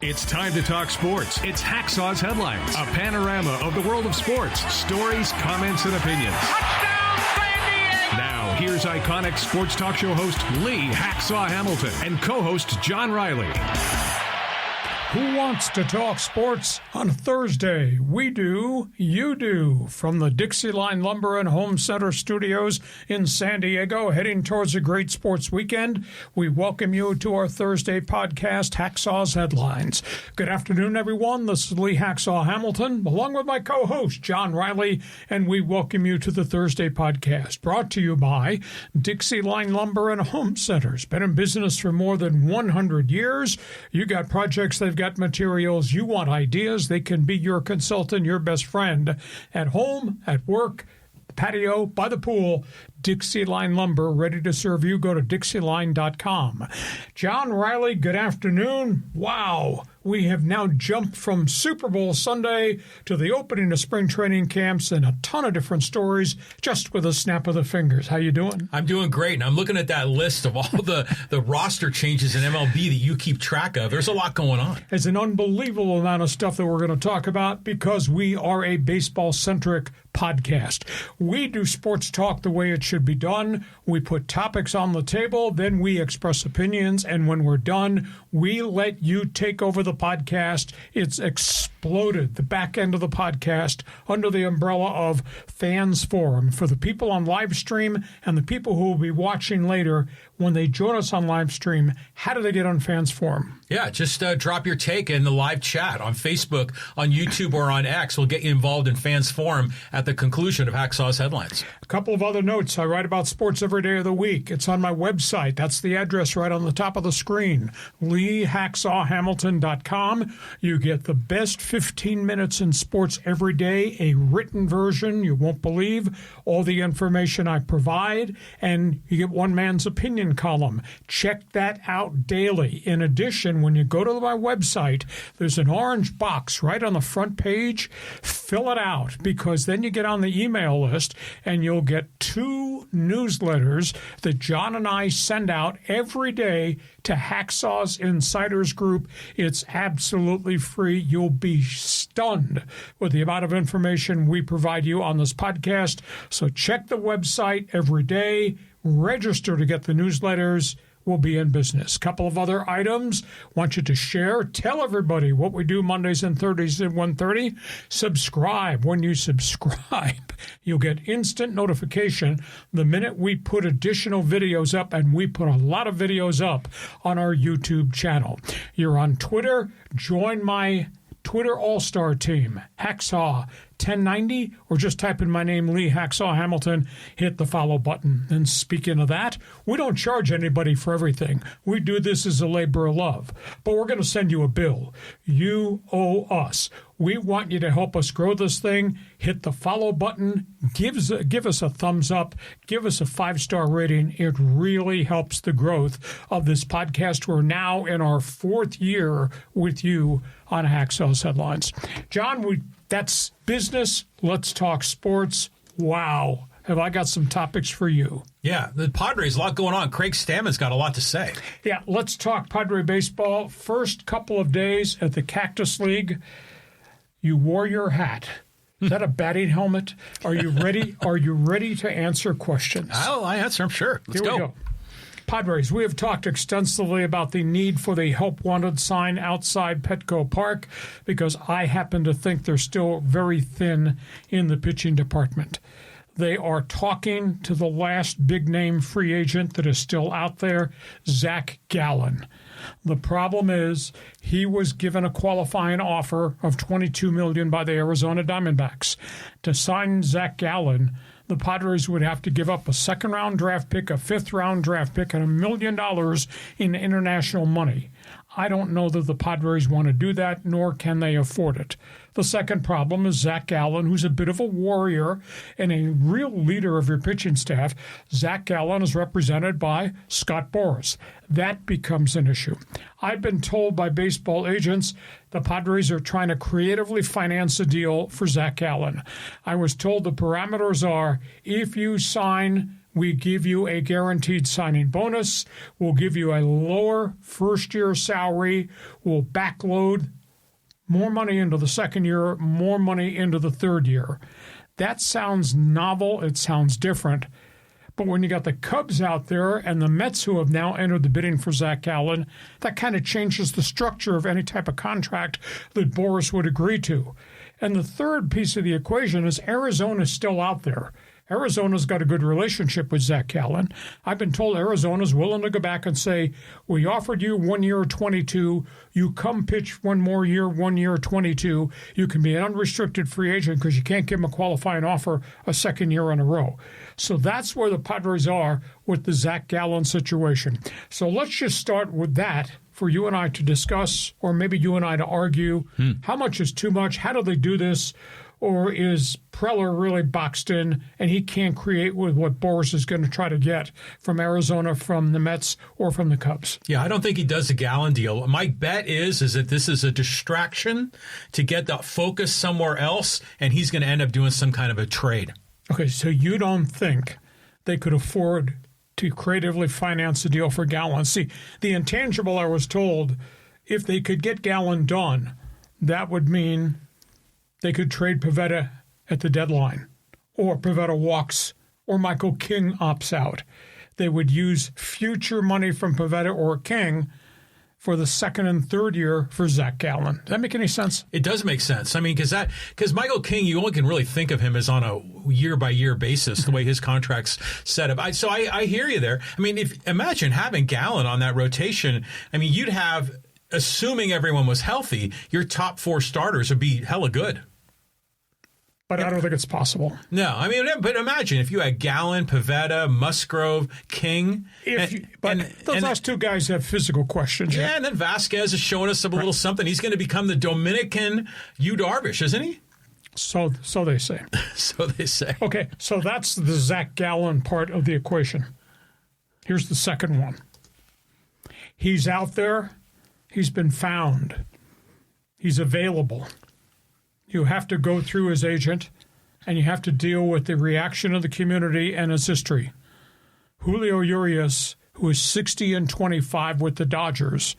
It's time to talk sports. It's Hacksaw's Headlines, a panorama of the world of sports, stories, comments, and opinions. Touchdown, San Diego! Now, here's iconic sports talk show host Lee Hacksaw Hamilton and co-host John Riley. Who wants to talk sports on Thursday? We do, you do. From the DIXIELINE Lumber and Home Center studios in San Diego, heading towards a great sports weekend, we welcome you to our Thursday podcast, Hacksaw's Headlines. Good afternoon, everyone. This is Lee Hacksaw Hamilton, along with my co-host, John Riley, and we welcome you to the Thursday podcast, brought to you by DIXIELINE Lumber and Home Centers. Been in business for more than 100 years. You got projects, they've got materials, you want ideas, they can be your consultant, your best friend at home, at work, patio, by the pool. DIXIELINE Lumber, ready to serve you. Go to DIXIELINE.com. John Riley, good afternoon. Wow, we have now jumped from Super Bowl Sunday to the opening of spring training camps and a ton of different stories just with a snap of the fingers. How you doing? I'm doing great, and I'm looking at that list of all the roster changes in MLB that you keep track of. There's a lot going on. It's an unbelievable amount of stuff that we're going to talk about because we are a baseball-centric podcast. We do sports talk the way it should be done. We put topics on the table, then we express opinions, and when we're done, we let you take over the podcast. It's exploded, the back end of the podcast, under the umbrella of Fans Forum. For the people on live stream and the people who will be watching later, when they join us on live stream, how do they get on Fans Forum? Yeah, just drop your take in the live chat on Facebook, on YouTube, or on X. We'll get you involved in Fans Forum at the conclusion of Hacksaw's Headlines. A couple of other notes. I write about sports every day of the week. It's on my website. That's the address right on the top of the screen, LeeHacksawHamilton.com. You get the best 15 minutes in sports every day, a written version you won't believe, all the information I provide, and you get one man's opinion column. Check that out daily. In addition, when you go to my website, there's an orange box right on the front page. Fill it out, because then you get on the email list and you'll get 2 newsletters that John and I send out every day to Hacksaw's Insiders Group. It's absolutely free. You'll be stunned with the amount of information we provide you on this podcast. So check the website every day. Register to get the newsletters. We'll be in business. Couple of other items. Want you to share. Tell everybody what we do Mondays and Thursdays at 1:30. Subscribe. When you subscribe, you'll get instant notification the minute we put additional videos up, and we put a lot of videos up on our YouTube channel. You're on Twitter. Join my Twitter All-Star team, Hacksaw 1090, or just type in my name, Lee Hacksaw Hamilton, hit the follow button. And speaking of that, we don't charge anybody for everything. We do this as a labor of love. But we're going to send you a bill. You owe us. We want you to help us grow this thing. Hit the follow button. Give us a thumbs up. Give us a 5-star rating. It really helps the growth of this podcast. We're now in our 4th year with you on Hacksaw's Headlines. John, that's business. Let's talk sports. Wow. Have I got some topics for you? Yeah, the Padres, a lot going on. Craig Stammen's got a lot to say. Yeah, let's talk Padre baseball. First couple of days at the Cactus League, you wore your hat. Is that a batting helmet? Are you ready? Are you ready to answer questions? I'll answer, I'm sure. Let's go. Padres, we have talked extensively about the need for the Help Wanted sign outside Petco Park because I happen to think they're still very thin in the pitching department. They are talking to the last big-name free agent that is still out there, Zach Gallen. The problem is he was given a qualifying offer of $22 million by the Arizona Diamondbacks. To sign Zach Gallen, the Padres would have to give up a second-round draft pick, a fifth-round draft pick, and $1 million in international money. I don't know that the Padres want to do that, nor can they afford it. The second problem is Zach Gallen, who's a bit of a warrior and a real leader of your pitching staff. Zach Gallen is represented by Scott Boras. That becomes an issue. I've been told by baseball agents the Padres are trying to creatively finance a deal for Zach Gallen. I was told the parameters are if you sign We give you a guaranteed signing bonus. We'll give you a lower first-year salary. We'll backload more money into the second year, more money into the third year. That sounds novel. It sounds different. But when you got the Cubs out there and the Mets who have now entered the bidding for Zach Gallen, that kind of changes the structure of any type of contract that Boras would agree to. And the third piece of the equation is Arizona's still out there. Arizona's got a good relationship with Zach Gallen. I've been told Arizona's willing to go back and say, we offered you 1 year 22. You come pitch 1 more year, 1 year 22. You can be an unrestricted free agent because you can't give him a qualifying offer a second year in a row. So that's where the Padres are with the Zach Gallen situation. So let's just start with that for you and I to discuss, or maybe you and I to argue. How much is too much? How do they do this? Or is Preller really boxed in and he can't create with what Boras is going to try to get from Arizona, from the Mets, or from the Cubs? Yeah, I don't think he does the Gallen deal. My bet is that this is a distraction to get the focus somewhere else, and he's going to end up doing some kind of a trade. Okay, so you don't think they could afford to creatively finance a deal for Gallen? See, the intangible, I was told, if they could get Gallen done, that would mean they could trade Pivetta at the deadline, or Pivetta walks, or Michael King opts out. They would use future money from Pivetta or King for the second and third year for Zach Gallen. Does that make any sense? It does make sense. I mean, because Michael King, you only can really think of him as on a year-by-year basis, the way his contract's set up. So I hear you there. I mean, imagine having Gallen on that rotation. I mean, you'd have, assuming everyone was healthy, your top 4 starters would be hella good. But I don't think it's possible. No, I mean, but imagine if you had Gallen, Pivetta, Musgrove, King. Those last 2 guys have physical questions. Yeah, and then Vasquez is showing us a little something. He's going to become the Dominican Yu Darvish, isn't he? So they say. So they say. Okay, so that's the Zach Gallen part of the equation. Here's the second one. He's out there. He's been found. He's available. You have to go through his agent, and you have to deal with the reaction of the community and his history. Julio Urias, who is 60-25 with the Dodgers,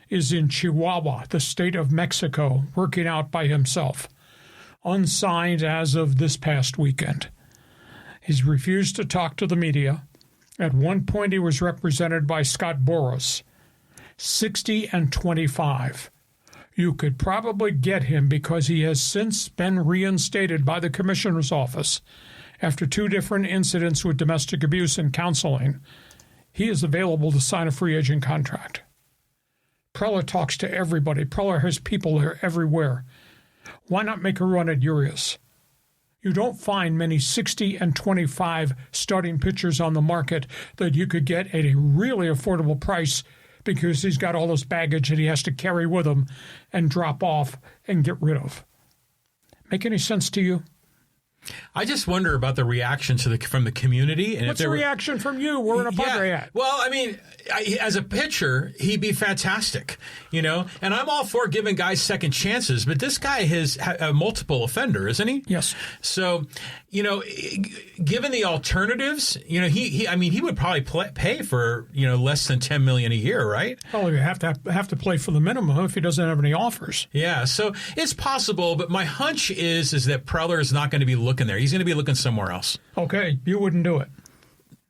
is in Chihuahua, the state of Mexico, working out by himself, unsigned as of this past weekend. He's refused to talk to the media. At one point, he was represented by Scott Boras, 60-25. You could probably get him because he has since been reinstated by the commissioner's office after 2 different incidents with domestic abuse and counseling. He is available to sign a free agent contract. Preller talks to everybody. Preller has people there everywhere. Why not make a run at Urias? You don't find many 60-25 starting pitchers on the market that you could get at a really affordable price, because he's got all this baggage that he has to carry with him and drop off and get rid of. Make any sense to you? I just wonder about the reaction from the community. And what's the reaction from you? We're in a Padre at. Well, I mean, as a pitcher, he'd be fantastic, And I'm all for giving guys second chances, but this guy is a multiple offender, isn't he? Yes. So, given the alternatives, he would probably pay for less than $10 million a year, right? Well, you have to play for the minimum if he doesn't have any offers. Yeah, so it's possible, but my hunch is that Preller is not going to be looking there. He's going to be looking somewhere else. Okay, you wouldn't do it.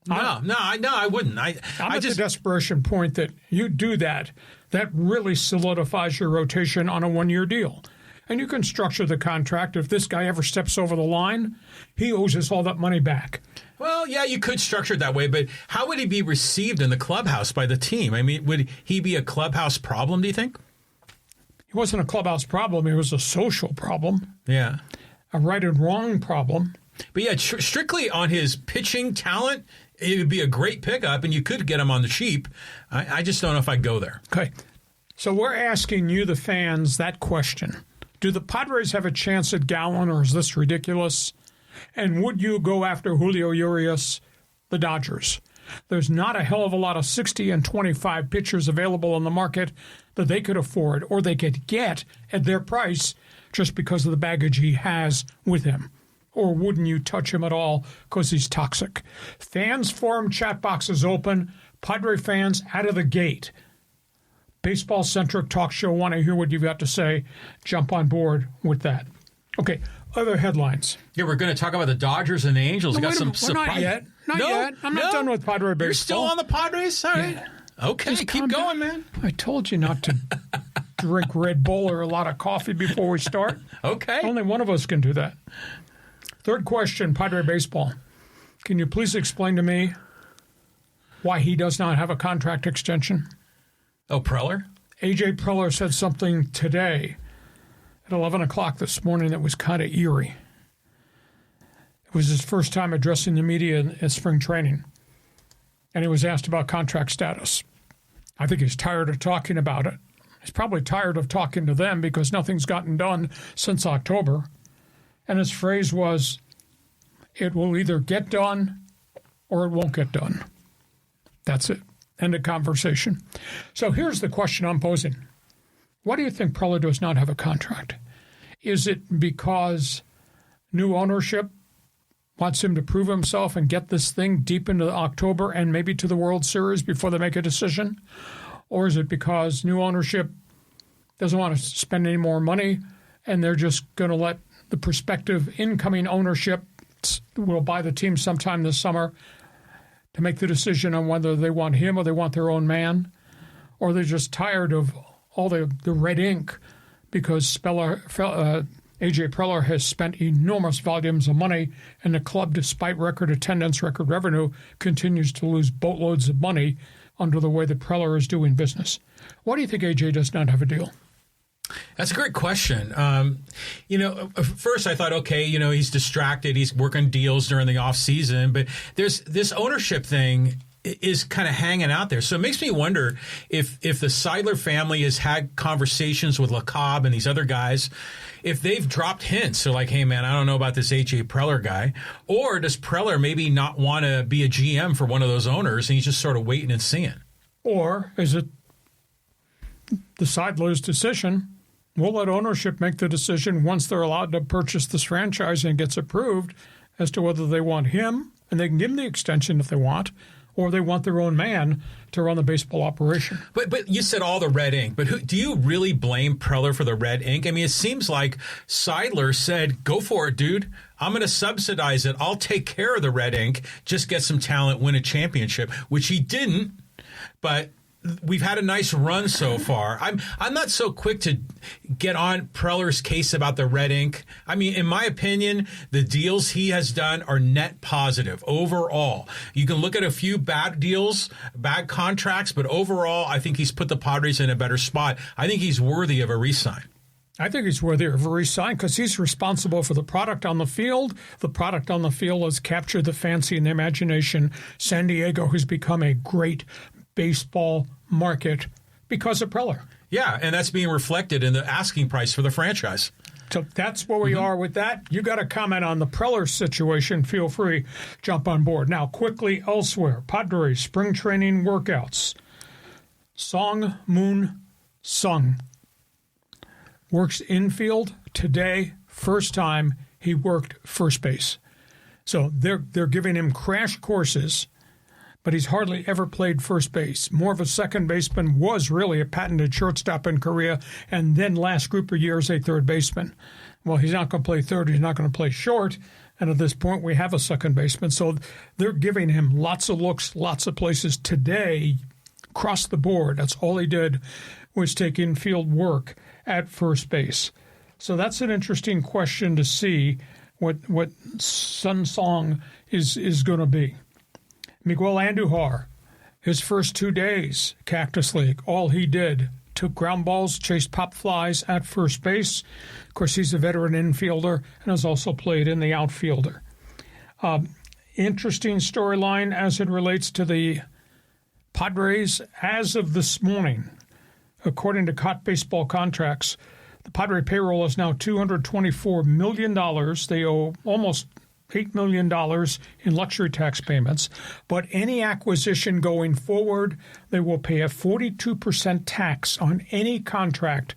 No, I wouldn't. I'm at the desperation point that you do that. That really solidifies your rotation on a 1-year deal. And you can structure the contract. If this guy ever steps over the line, he owes us all that money back. Well, yeah, you could structure it that way, but how would he be received in the clubhouse by the team? I mean, would he be a clubhouse problem, do you think? He wasn't a clubhouse problem. He was a social problem. Yeah. A right and wrong problem. But yeah, strictly on his pitching talent, it would be a great pickup, and you could get him on the cheap. I just don't know if I'd go there. Okay. So we're asking you, the fans, that question. Do the Padres have a chance at Gallen, or is this ridiculous? And would you go after Julio Urias, the Dodgers? There's not a hell of a lot of 60-25 pitchers available on the market that they could afford or they could get at their price just because of the baggage he has with him. or wouldn't you touch him at all because he's toxic? Fans forum chat box is open. Padre fans out of the gate. Baseball-centric talk show. Want to hear what you've got to say. Jump on board with that. Okay, other headlines. Yeah, we're going to talk about the Dodgers and the Angels. No, got some not surprise. yet. Not yet. I'm not done with Padre baseball. You're still on the Padres? All right. Yeah. Okay, Just keep calm going, down. man. I told you not to drink Red Bull or a lot of coffee before we start. Okay. Only one of us can do that. Third question, Padre baseball. Can you please explain to me why he does not have a contract extension? Oh, Preller? A.J. Preller said something today at 11 o'clock this morning that was kind of eerie. It was his first time addressing the media at spring training, and he was asked about contract status. I think he's tired of talking about it. He's probably tired of talking to them because nothing's gotten done since October. And his phrase was, it will either get done or it won't get done. That's it. End of conversation. So here's the question I'm posing. Why do you think Preller does not have a contract? Is it because new ownership wants him to prove himself and get this thing deep into October and maybe to the World Series before they make a decision? Or is it because new ownership doesn't want to spend any more money and they're just going to let the prospective incoming ownership will buy the team sometime this summer to make the decision on whether they want him or they want their own man? Or they're just tired of all the red ink because A.J. Preller has spent enormous volumes of money, and the club, despite record attendance, record revenue, continues to lose boatloads of money under the way that Preller is doing business. Why do you think A.J. does not have a deal? That's a great question. First I thought, okay, he's distracted. He's working deals during the off season, but there's this ownership thing is kind of hanging out there. So it makes me wonder if the Seidler family has had conversations with LeCobb and these other guys, if they've dropped hints. So like, hey, man, I don't know about this A.J. Preller guy. Or does Preller maybe not want to be a GM for one of those owners and he's just sort of waiting and seeing? Or is it the Seidler's decision? We'll let ownership make the decision once they're allowed to purchase this franchise and it gets approved as to whether they want him, and they can give him the extension if they want, or they want their own man to run the baseball operation. But you said all the red ink. But do you really blame Preller for the red ink? I mean, it seems like Seidler said, go for it, dude. I'm going to subsidize it. I'll take care of the red ink. Just get some talent, win a championship, which he didn't. But we've had a nice run so far. I'm not so quick to get on Preller's case about the red ink. I mean, in my opinion, the deals he has done are net positive overall. You can look at a few bad deals, bad contracts, but overall, I think he's put the Padres in a better spot. I think he's worthy of a re-sign. I think he's worthy of a re-sign because he's responsible for the product on the field. The product on the field has captured the fancy and the imagination. San Diego has become a great baseball market because of Preller. Yeah, and that's being reflected in the asking price for the franchise. So that's where we are with that. You got a comment on the Preller situation, feel free, jump on board. Now, quickly elsewhere, Padres spring training workouts. Song Moon Sung works infield today. First time he worked first base. So they're giving him crash courses, but he's hardly ever played first base. More of a second baseman, was really a patented shortstop in Korea, and then last group of years a third baseman. Well, he's not going to play third. He's not going to play short. And at this point, we have a second baseman. So they're giving him lots of looks, lots of places today, across the board. That's all he did was take infield work at first base. So that's an interesting question to see what Sun Song is going to be. Miguel Andujar, his first 2 days, Cactus League, all he did, took ground balls, chased pop flies at first base. Of course, he's a veteran infielder and has also played in the outfielder. Interesting storyline as it relates to the Padres as of this morning. According to COT baseball contracts, the Padre payroll is now $224 million. They owe almost $8 million in luxury tax payments. But any acquisition going forward, they will pay a 42% tax on any contract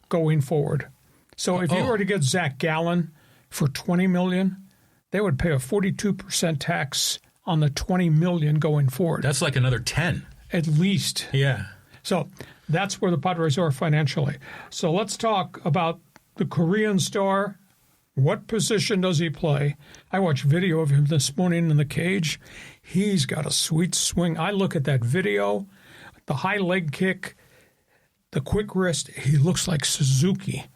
going forward. So if you were to get Zach Gallen for $20 million, they would pay a 42% tax on the $20 million going forward. That's like another 10. At least. Yeah. So that's where the Padres are financially. So let's talk about the Korean star. What position does he play? I watched video of him this morning in the cage. He's got a sweet swing. I look at that video, the high leg kick, the quick wrist. He looks like Suzuki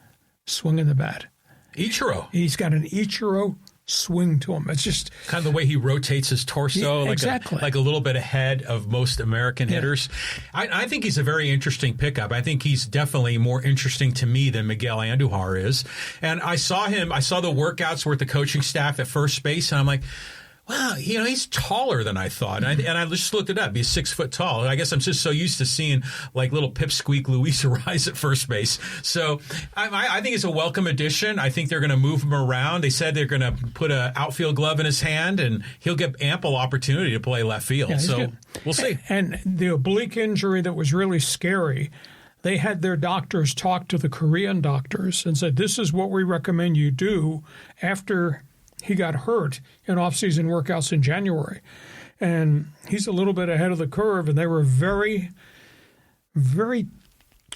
swinging the bat. Ichiro. He's got an Ichiro swing to him. It's just kind of the way he rotates his torso, exactly. like a little bit ahead of most American hitters. I think he's a very interesting pickup. I think he's definitely more interesting to me than Miguel Andujar is. And I saw the workouts with the coaching staff at first base, and I'm like, wow, he's taller than I thought. And I just looked it up. He's 6 foot tall. I guess I'm just so used to seeing like little pipsqueak Luis Ariz at first base. So I think it's a welcome addition. I think they're going to move him around. They said they're going to put an outfield glove in his hand, and he'll get ample opportunity to play left field. Yeah, so we'll see. And the oblique injury that was really scary, they had their doctors talk to the Korean doctors and said, this is what we recommend you do after he got hurt in off-season workouts in January. And he's a little bit ahead of the curve, and they were very, very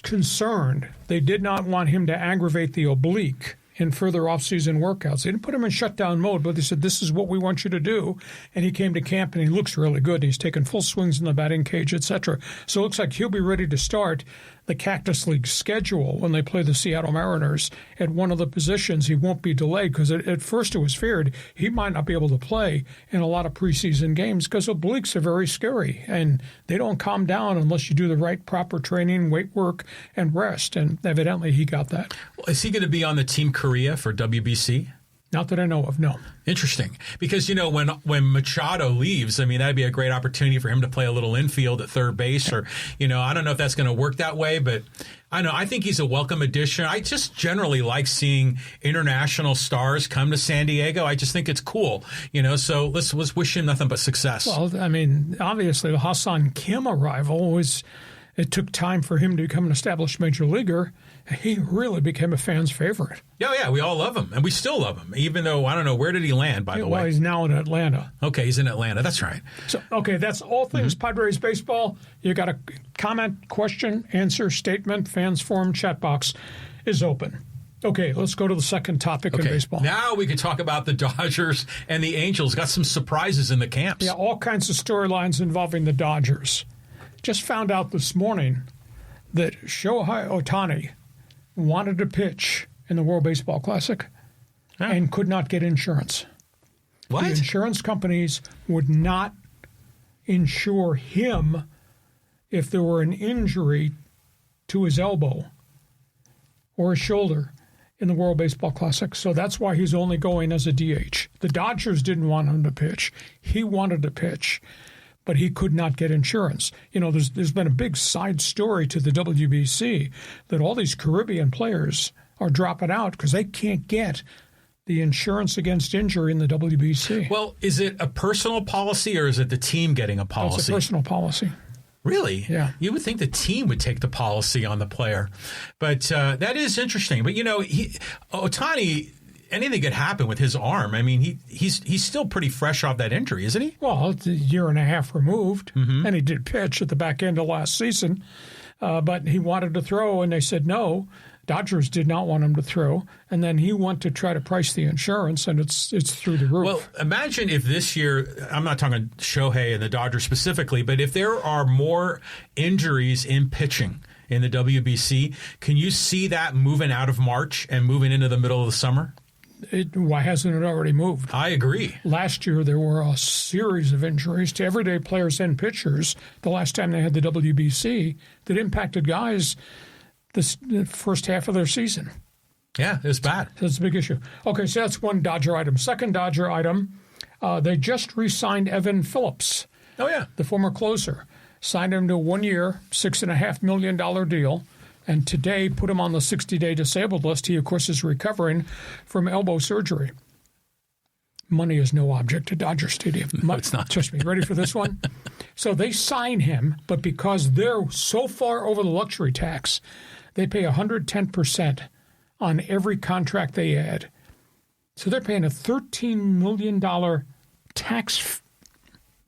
concerned. They did not want him to aggravate the oblique in further off-season workouts. They didn't put him in shutdown mode, but they said, this is what we want you to do. And he came to camp, and he looks really good. He's taken full swings in the batting cage, etc. So it looks like he'll be ready to start the Cactus League schedule when they play the Seattle Mariners at one of the positions. He won't be delayed because at first it was feared he might not be able to play in a lot of preseason games because obliques are very scary, and they don't calm down unless you do the right proper training, weight work, and rest. And evidently he got that. Well, is he going to be on the Team Korea for WBC? Not that I know of, no. Interesting. Because, when Machado leaves, I mean, that'd be a great opportunity for him to play a little infield at third base or, I don't know if that's going to work that way, but I think he's a welcome addition. I just generally like seeing international stars come to San Diego. I just think it's cool, so let's wish him nothing but success. Well, I mean, obviously the Hassan Kim arrival it took time for him to become an established major leaguer. He really became a fan's favorite. Yeah, we all love him, and we still love him, even though, I don't know, where did he land, by the way? Well, he's now in Atlanta. Okay, he's in Atlanta. That's right. So, that's all things Padres baseball. You got a comment, question, answer, statement, fans forum, chat box is open. Okay, let's go to the second topic in baseball. Now we can talk about the Dodgers and the Angels. Got some surprises in the camps. Yeah, all kinds of storylines involving the Dodgers. Just found out this morning that Shohei Ohtani wanted to pitch in the World Baseball Classic and could not get insurance. What? The insurance companies would not insure him if there were an injury to his elbow or his shoulder in the World Baseball Classic. So that's why he's only going as a DH. The Dodgers didn't want him to pitch. He wanted to pitch, but he could not get insurance. There's been a big side story to the WBC that all these Caribbean players are dropping out because they can't get the insurance against injury in the WBC. Well, is it a personal policy or is it the team getting a policy? It's a personal policy. Really? Yeah. You would think the team would take the policy on the player. But that is interesting. But, Ohtani, anything could happen with his arm. I mean, he's still pretty fresh off that injury, isn't he? Well, it's a year and a half removed, and he did pitch at the back end of last season. But he wanted to throw, and they said no. Dodgers did not want him to throw, and then he went to try to price the insurance, and it's through the roof. Well, imagine if this year, I'm not talking Shohei and the Dodgers specifically, but if there are more injuries in pitching in the WBC, can you see that moving out of March and moving into the middle of the summer? Why hasn't it already moved? I agree. Last year, there were a series of injuries to everyday players and pitchers the last time they had the WBC that impacted guys the first half of their season. Yeah, it's bad. That's a big issue. Okay, so that's one Dodger item. Second Dodger item, they just re-signed Evan Phillips. Oh, yeah. The former closer. Signed him to a 1 year, $6.5 million deal, and today put him on the 60-day disabled list. He, of course, is recovering from elbow surgery. Money is no object at Dodger Stadium. No, it's not. Trust me. Ready for this one? So they sign him, but because they're so far over the luxury tax, they pay 110% on every contract they add. So they're paying a $13 million tax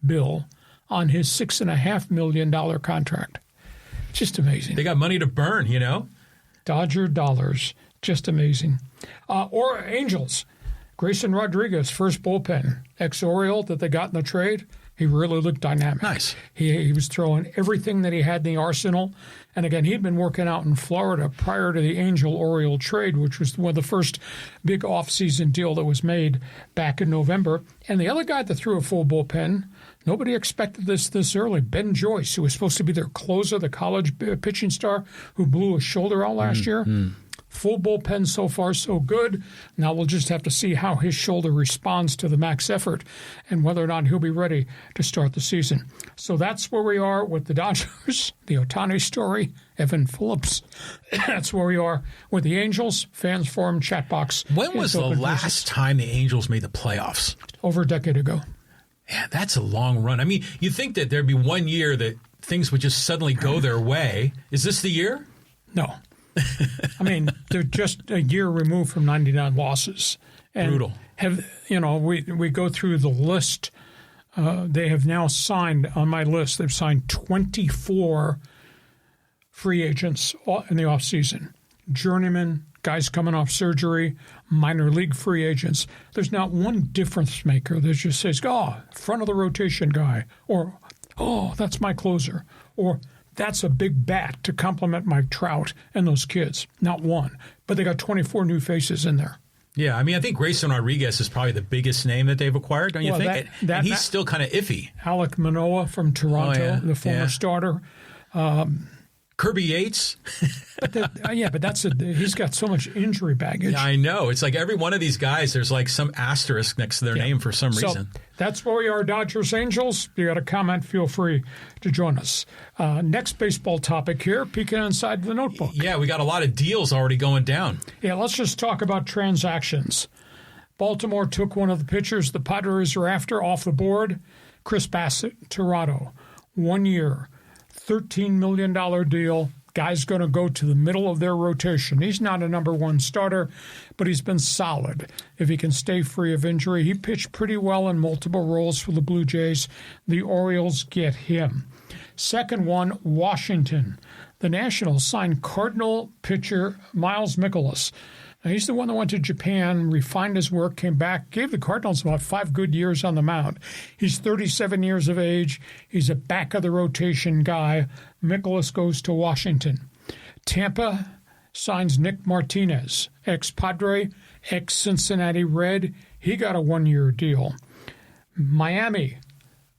bill on his $6.5 million contract. Just amazing. They got money to burn, you know? Dodger dollars. Just amazing. Or Angels. Grayson Rodriguez, first bullpen, ex-Oriole that they got in the trade. He really looked dynamic. Nice. He was throwing everything that he had in the arsenal. And again, he'd been working out in Florida prior to the Angel-Oriole trade, which was one of the first big offseason deal that was made back in November. And the other guy that threw a full bullpen, nobody expected this early, Ben Joyce, who was supposed to be their closer, the college pitching star who blew his shoulder out last year. Full bullpen so far, so good. Now we'll just have to see how his shoulder responds to the max effort and whether or not he'll be ready to start the season. So that's where we are with the Dodgers, the Ohtani story, Evan Phillips. That's where we are with the Angels, fans forum, chat box. When was the last time the Angels made the playoffs? Over a decade ago. Yeah, that's a long run. I mean, you'd think that there'd be 1 year that things would just suddenly go their way. Is this the year? No. I mean, they're just a year removed from 99 losses. And brutal. We go through the list. They have now signed, on my list, they've signed 24 free agents in the offseason. Journeyman, guys coming off surgery, minor league free agents. There's not one difference maker that just says, front of the rotation guy, or, that's my closer, or that's a big bat to complement Mike Trout and those kids. Not one. But they got 24 new faces in there. Yeah, I mean, I think Grayson Rodriguez is probably the biggest name that they've acquired, don't you think? And he's still kind of iffy. Alek Manoah from Toronto, the former starter. Kirby Yates. but he's got so much injury baggage. Yeah, I know. It's like every one of these guys, there's like some asterisk next to their name for some reason. That's where we are, Dodgers Angels. You got a comment, feel free to join us. Next baseball topic here, peeking inside the notebook. Yeah, we got a lot of deals already going down. Yeah, let's just talk about transactions. Baltimore took one of the pitchers the Padres are after off the board. Chris Bassett, Toronto, 1 year. $13 million deal. Guy's going to go to the middle of their rotation. He's not a number one starter, but he's been solid. If he can stay free of injury, he pitched pretty well in multiple roles for the Blue Jays. The Orioles get him. Second one, Washington. The Nationals signed Cardinal pitcher Miles Mikolas. Now, he's the one that went to Japan, refined his work, came back, gave the Cardinals about 5 good years on the mound. He's 37 years of age. He's a back-of-the-rotation guy. Mikolas goes to Washington. Tampa signs Nick Martinez, ex-Padre, ex-Cincinnati Red. He got a 1-year deal. Miami,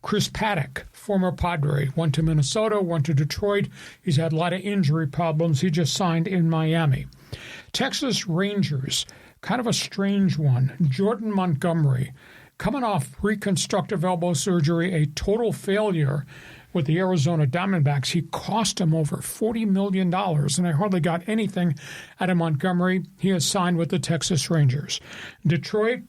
Chris Paddock, former Padre, went to Minnesota, went to Detroit. He's had a lot of injury problems. He just signed in Miami. Texas Rangers, kind of a strange one. Jordan Montgomery, coming off reconstructive elbow surgery, a total failure with the Arizona Diamondbacks. He cost him over $40 million, and I hardly got anything out of Montgomery. He has signed with the Texas Rangers. Detroit,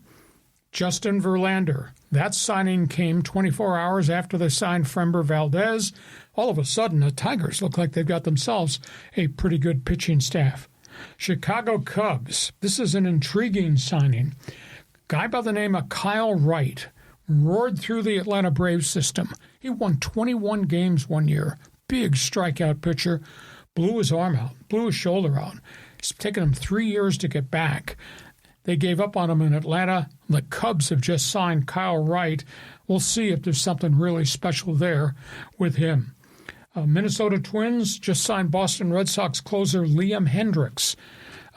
Justin Verlander. That signing came 24 hours after they signed Framber Valdez. All of a sudden, the Tigers look like they've got themselves a pretty good pitching staff. Chicago Cubs. This is an intriguing signing. Guy by the name of Kyle Wright roared through the Atlanta Braves system. He won 21 games 1 year. Big strikeout pitcher. Blew his arm out, blew his shoulder out. It's taken him 3 years to get back. They gave up on him in Atlanta. The Cubs have just signed Kyle Wright. We'll see if there's something really special there with him. Minnesota Twins just signed Boston Red Sox closer Liam Hendricks.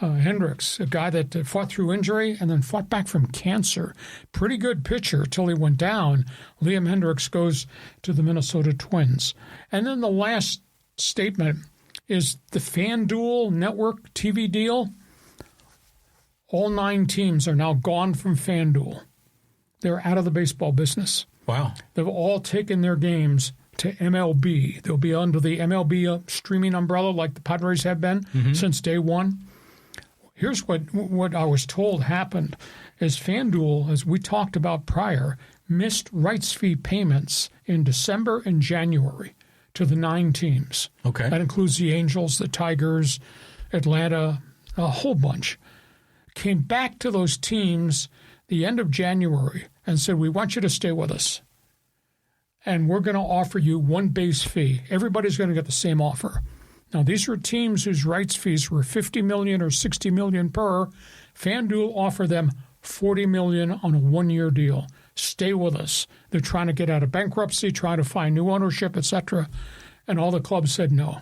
Hendricks, a guy that fought through injury and then fought back from cancer. Pretty good pitcher till he went down. Liam Hendricks goes to the Minnesota Twins. And then the last statement is the FanDuel Network TV deal. All 9 teams are now gone from FanDuel. They're out of the baseball business. Wow. They've all taken their games to MLB. They'll be under the MLB streaming umbrella like the Padres have been since day one. Here's what I was told happened is FanDuel, as we talked about prior, missed rights fee payments in December and January to the 9 teams. Okay. That includes the Angels, the Tigers, Atlanta, a whole bunch. came back to those teams the end of January and said, we want you to stay with us. And we're going to offer you one base fee. Everybody's going to get the same offer. Now, these are teams whose rights fees were $50 million or $60 million per. FanDuel offered them $40 million on a one-year deal. Stay with us. They're trying to get out of bankruptcy, trying to find new ownership, etc. And all the clubs said no.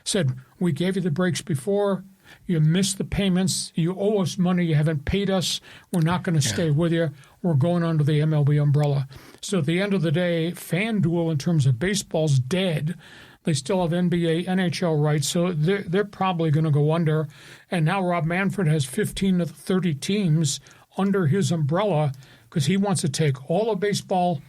Said, we gave you the breaks before. You missed the payments. You owe us money. You haven't paid us. We're not going to stay with you. We're going under the MLB umbrella. So at the end of the day, FanDuel, in terms of baseball's dead. They still have NBA, NHL rights, so they're probably going to go under. And now Rob Manfred has 15 of the 30 teams under his umbrella because he wants to take all of baseball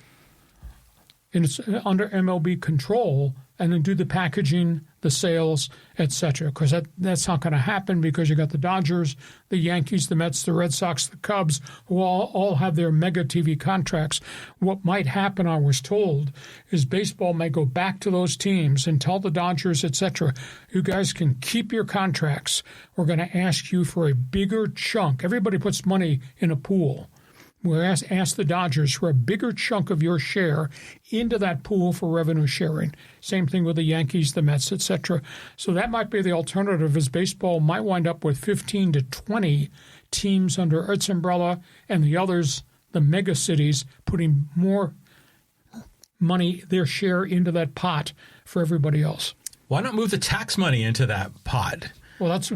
under MLB control and then do the packaging, the sales, etc. Because that's not going to happen because you got the Dodgers, the Yankees, the Mets, the Red Sox, the Cubs, who all have their mega TV contracts. What might happen, I was told, is baseball may go back to those teams and tell the Dodgers, etc., you guys can keep your contracts. We're going to ask you for a bigger chunk. Everybody puts money in a pool. We'll ask the Dodgers for a bigger chunk of your share into that pool for revenue sharing. Same thing with the Yankees, the Mets, etc. So that might be the alternative, as baseball might wind up with 15 to 20 teams under its umbrella and the others, the mega cities, putting more money, their share, into that pot for everybody else. Why not move the tax money into that pot? Well, that's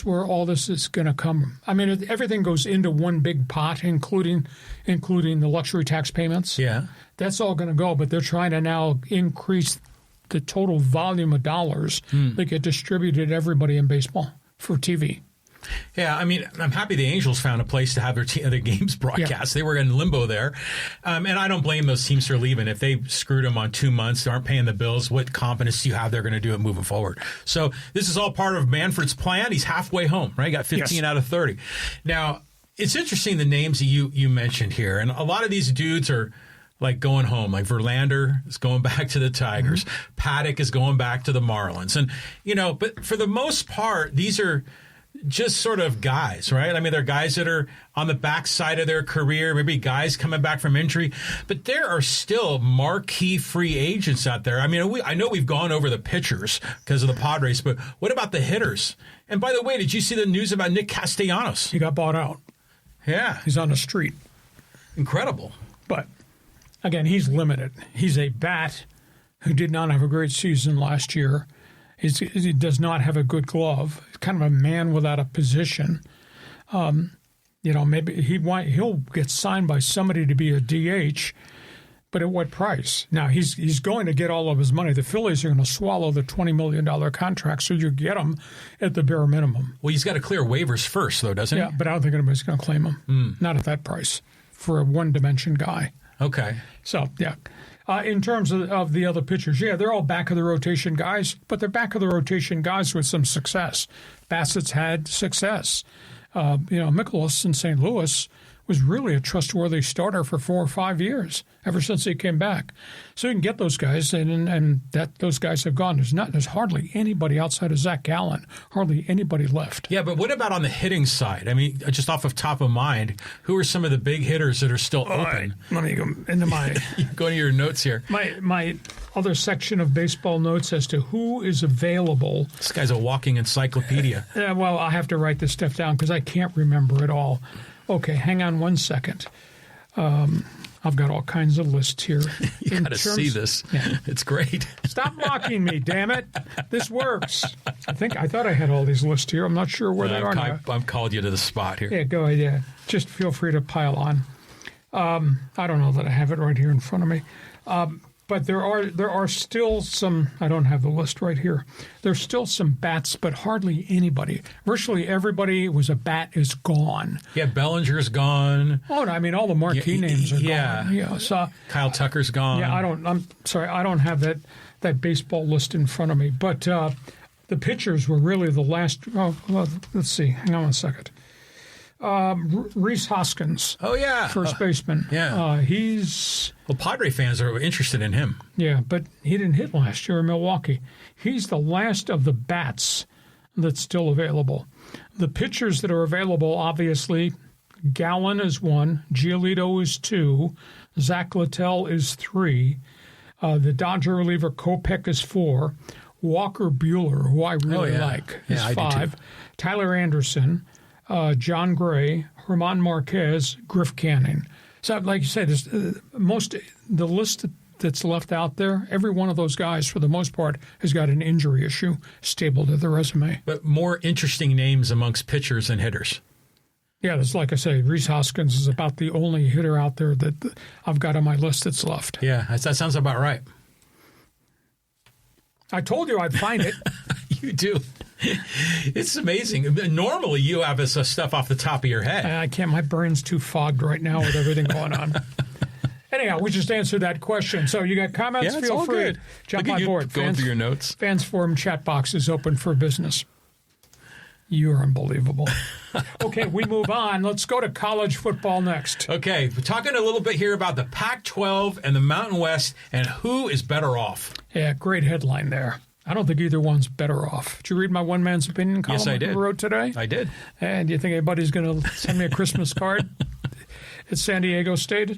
where all this is going to come. I mean, everything goes into one big pot, including the luxury tax payments. Yeah. That's all going to go, but they're trying to now increase the total volume of dollars that get distributed to everybody in baseball for TV. Yeah, I mean, I'm happy the Angels found a place to have their games broadcast. Yeah. They were in limbo there. And I don't blame those teams for leaving. If they screwed them on 2 months, they aren't paying the bills, what confidence do you have they're going to do it moving forward? So this is all part of Manfred's plan. He's halfway home, right? He got 15 out of 30. Now, it's interesting the names that you mentioned here. And a lot of these dudes are like going home. Like Verlander is going back to the Tigers. Paddock is going back to the Marlins. And, but for the most part, these are just sort of guys, right? I mean, they're guys that are on the backside of their career, maybe guys coming back from injury, but there are still marquee free agents out there. I mean, I know we've gone over the pitchers because of the Padres, but what about the hitters? And by the way, did you see the news about Nick Castellanos? He got bought out. Yeah. He's on the street. Incredible. But, again, he's limited. He's a bat who did not have a great season last year. He does not have a good glove. He's kind of a man without a position. Maybe he'll get signed by somebody to be a DH, but at what price? Now, he's going to get all of his money. The Phillies are going to swallow the $20 million contract, so you get him at the bare minimum. Well, he's got to clear waivers first, though, doesn't he? Yeah, but I don't think anybody's going to claim him. Not at that price for a one-dimension guy. Okay. So, yeah. In terms of the other pitchers, they're all back of the rotation guys, but they're back of the rotation guys with some success. Bassett's had success. Mikolas in St. Louis was really a trustworthy starter for 4 or 5 years, ever since he came back. So you can get those guys, and those guys have gone. There's hardly anybody outside of Zach Gallen, hardly anybody left. Yeah, but what about on the hitting side? I mean, just off of top of mind, who are some of the big hitters that are still open? Right. Let me go into my go into your notes here. My other section of baseball notes as to who is available. This guy's a walking encyclopedia. Well, I have to write this stuff down because I can't remember it all. Okay, hang on 1 second. I've got all kinds of lists here. You got to see this. Yeah. It's great. Stop mocking me, damn it. This works. I thought I had all these lists here. I'm not sure where they are now. I've called you to the spot here. Yeah, go ahead. Yeah. Just feel free to pile on. I don't know that I have it right here in front of me. But there are still some. I don't have the list right here. There's still some bats, but hardly anybody. Virtually everybody was a bat is gone. Yeah, Bellinger's gone. Oh, no, I mean all the marquee names are gone. Yeah, so Kyle Tucker's gone. Yeah, I'm sorry, I don't have that baseball list in front of me. But the pitchers were really the last. Oh, well, let's see. Hang on 1 second. Rhys Hoskins. Oh, yeah. First baseman. Yeah. Well, Padre fans are interested in him. Yeah, but he didn't hit last year in Milwaukee. He's the last of the bats that's still available. The pitchers that are available, obviously, Gallen is 1, Giolito is 2, Zach Littell is 3, the Dodger reliever Kopech is 4, Walker Buehler, who I really like, is 5, Tyler Anderson, John Gray, German Marquez, Griff Canning. So, like you said, the list that's left out there, every one of those guys, for the most part, has got an injury issue stapled to their resume. But more interesting names amongst pitchers and hitters. Yeah, it's like I say, Rhys Hoskins is about the only hitter out there that I've got on my list that's left. Yeah, that sounds about right. I told you I'd find it. You do. It's amazing. Normally, you have this stuff off the top of your head. I can't. My brain's too fogged right now with everything going on. Anyhow, we just answered that question. So you got comments? Yeah, Feel free. good. Jump Look at on you board. going through your notes. Fans Forum chat box is open for business. You're unbelievable. Okay, we move on. Let's go to college football next. Okay, we're talking a little bit here about the Pac-12 and the Mountain West and who is better off. Yeah, great headline there. I don't think either one's better off. Did you read my one man's opinion column I did. I wrote today? I did. And do you think anybody's going to send me a Christmas card at San Diego State?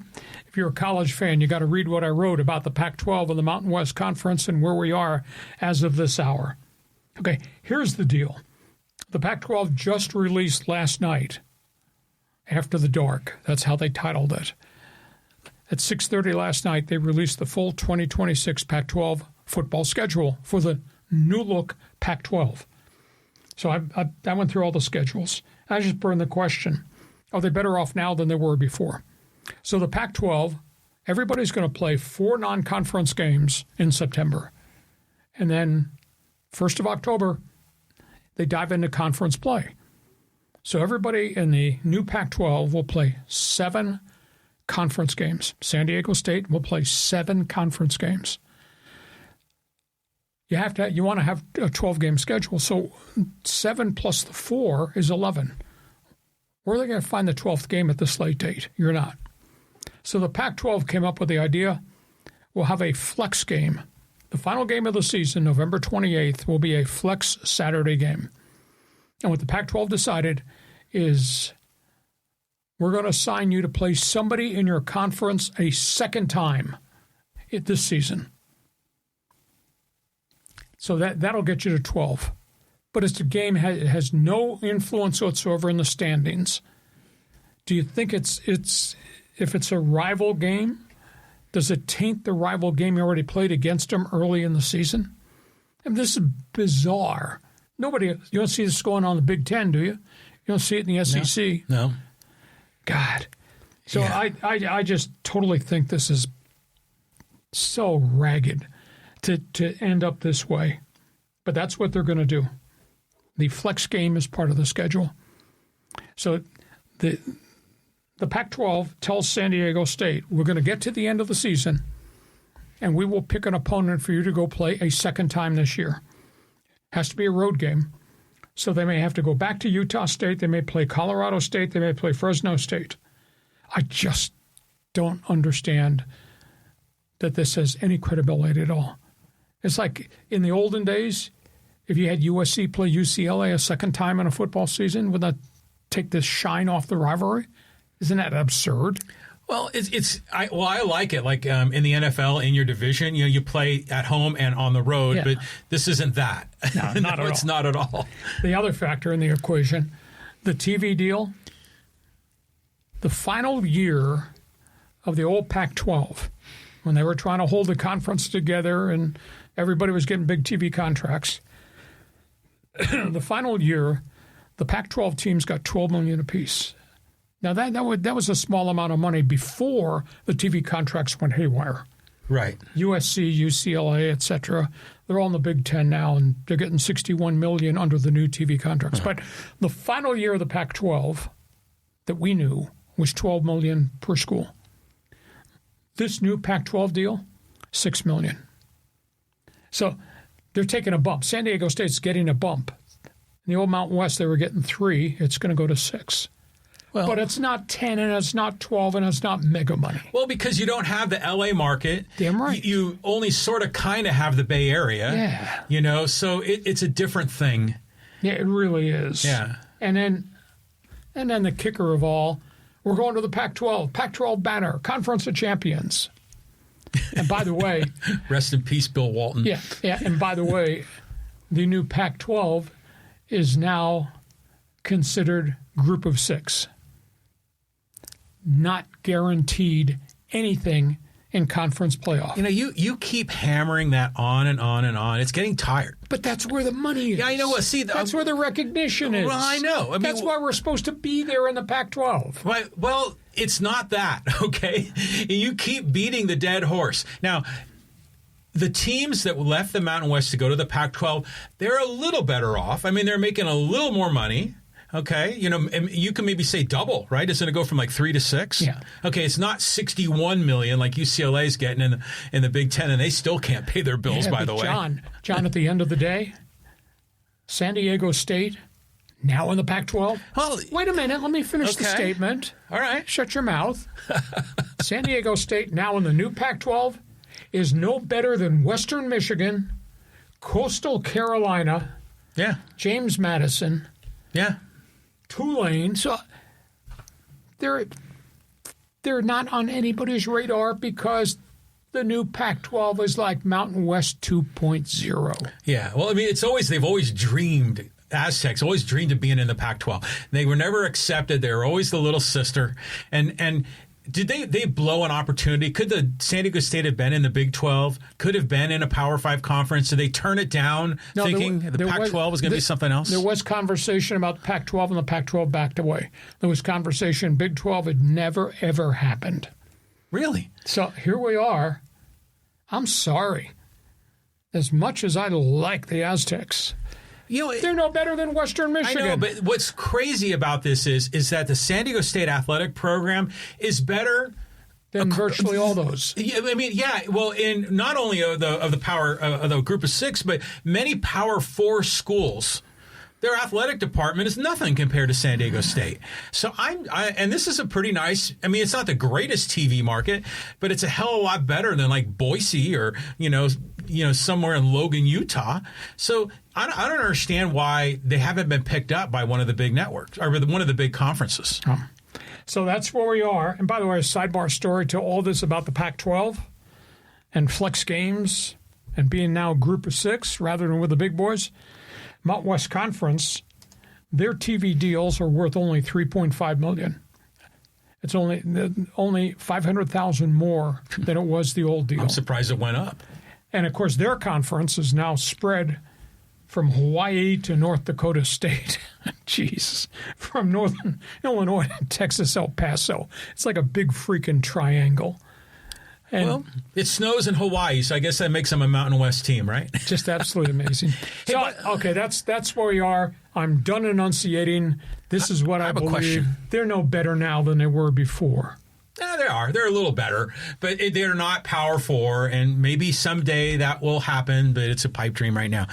If you're a college fan, you got to read what I wrote about the Pac-12 and the Mountain West Conference and where we are as of this hour. Okay, here's the deal. The Pac-12 just released last night, After the Dark. That's how they titled it. At 6:30 last night, they released the full 2026 Pac-12 football schedule for the new-look Pac-12. So I went through all the schedules. I just burned the question, are they better off now than they were before? So the Pac-12, everybody's going to play 4 non-conference games in September. And then 1st of October, they dive into conference play. So everybody in the new Pac-12 will play 7 conference games. San Diego State will play 7 conference games. You want to have a 12-game schedule. So 7 plus the 4 is 11. Where are they going to find the 12th game at this late date? You're not. So the Pac-12 came up with the idea, we'll have a flex game. The final game of the season, November 28th, will be a flex Saturday game. And what the Pac-12 decided is we're going to assign you to play somebody in your conference a second time this season. So that'll get you to 12. But as the game has no influence whatsoever in the standings, do you think if it's a rival game, does it taint the rival game you already played against them early in the season? I mean, this is bizarre. You don't see this going on in the Big Ten, do you? You don't see it in the SEC. No. God. So yeah. I just totally think this is so ragged to end up this way. But that's what they're going to do. The flex game is part of the schedule. So the Pac-12 tells San Diego State, we're going to get to the end of the season, and we will pick an opponent for you to go play a second time this year. Has to be a road game. So they may have to go back to Utah State. They may play Colorado State. They may play Fresno State. I just don't understand that this has any credibility at all. It's like in the olden days, if you had USC play UCLA a second time in a football season, would that take the shine off the rivalry? Isn't that absurd? Well, I like it. Like in the NFL, in your division, you play at home and on the road, but this isn't that. No, not at all. It's not at all. The other factor in the equation, the TV deal, the final year of the old Pac-12, when they were trying to hold the conference together and everybody was getting big TV contracts, the final year, the Pac-12 teams got $12 million apiece. Now, that was a small amount of money before the TV contracts went haywire. Right. USC, UCLA, et cetera, they're all in the Big Ten now, and they're getting $61 million under the new TV contracts. But the final year of the Pac-12 that we knew was $12 million per school. This new Pac-12 deal, $6 million. So they're taking a bump. San Diego State's getting a bump. In the old Mountain West, they were getting 3. It's going to go to 6. Well, but it's not 10, and it's not 12, and it's not mega money. Well, because you don't have the L.A. market. Damn right. You only sort of kind of have the Bay Area. Yeah. So it's a different thing. Yeah, it really is. Yeah. And then the kicker of all, we're going to the Pac-12. Pac-12 banner, Conference of Champions. And by the way... Rest in peace, Bill Walton. Yeah. And by the way, the new Pac-12 is now considered Group of 6. Not guaranteed anything in conference playoff. You know, you keep hammering that on and on and on. It's getting tired. But that's where the money is. Yeah, I know. See, that's where the recognition is. Well, I know. I mean, that's why we're supposed to be there in the Pac-12. Right. Well, it's not that, okay? You keep beating the dead horse. Now, the teams that left the Mountain West to go to the Pac-12, they're a little better off. I mean, they're making a little more money. Okay, you know, you can maybe say double, right? It's going to go from like 3 to 6. Yeah. Okay, it's not $61 million like UCLA's getting in the Big Ten, and they still can't pay their bills. By the way, John, at the end of the day, San Diego State now in the Pac-12. Well, wait a minute, let me finish the statement. All right, shut your mouth. San Diego State now in the new Pac-12 is no better than Western Michigan, Coastal Carolina, James Madison, Tulane. So they're not on anybody's radar because the new Pac-12 is like Mountain West 2.0. Yeah. Well, I mean, they've always dreamed. Aztecs always dreamed of being in the Pac-12. They were never accepted. They were always the little sister. And did they blow an opportunity? Could the San Diego State have been in the Big 12? Could have been in a Power 5 conference? Did they turn it down thinking the Pac-12 was going to be something else? There was conversation about the Pac-12 and the Pac-12 backed away. There was conversation Big 12 had never, ever happened. Really? So here we are. I'm sorry. As much as I like the Aztecs, they're no better than Western Michigan. I know, but what's crazy about this is that the San Diego State athletic program is better than virtually all those. Yeah, I mean, well, in not only of the power of the Group of 6, but many Power 4 schools. Their athletic department is nothing compared to San Diego State. So and this is a pretty nice. I mean, it's not the greatest TV market, but it's a hell of a lot better than like Boise or somewhere in Logan, Utah. So I don't understand why they haven't been picked up by one of the big networks or one of the big conferences. Oh. So that's where we are. And by the way, a sidebar story to all this about the Pac-12 and flex games and being now Group of 6 rather than with the big boys. Mountain West Conference, their TV deals are worth only $3.5 million. It's only $500,000 more than it was the old deal. I'm surprised it went up. And of course, their conference is now spread from Hawaii to North Dakota State. Jeez, from northern Illinois to Texas, El Paso. It's like a big freaking triangle. And well, it snows in Hawaii, so I guess that makes them a Mountain West team, right? Just absolutely amazing. That's where we are. I'm done enunciating. This is what I believe. Have a question. They're no better now than they were before. Yeah, they are. They're a little better, but they're not Power 4, and maybe someday that will happen, but it's a pipe dream right now.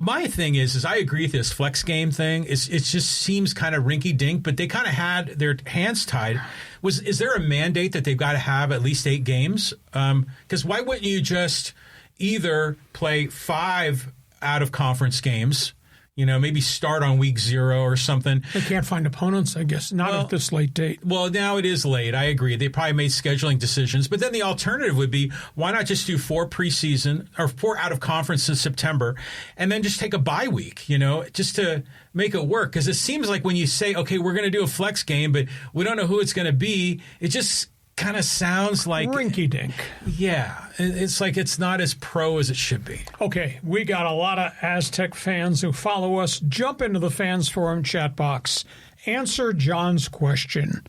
My thing is I agree with this flex game thing. It just seems kind of rinky-dink, but they kind of had their hands tied. Is there a mandate that they've got to have at least 8 games? Because why wouldn't you just either play 5 out-of-conference games, maybe start on week 0 or something? They can't find opponents, I guess, not at this late date. Well, now it is late. I agree. They probably made scheduling decisions. But then the alternative would be, why not just do 4 preseason or 4 out-of-conference in September and then just take a bye week, just to make it work? Because it seems like when you say, okay, we're going to do a flex game, but we don't know who it's going to be, it just kind of sounds like rinky-dink. Yeah, it's like it's not as pro as it should be. Okay, we got a lot of Aztec fans who follow us. Jump into the Fans Forum chat box. Answer John's question.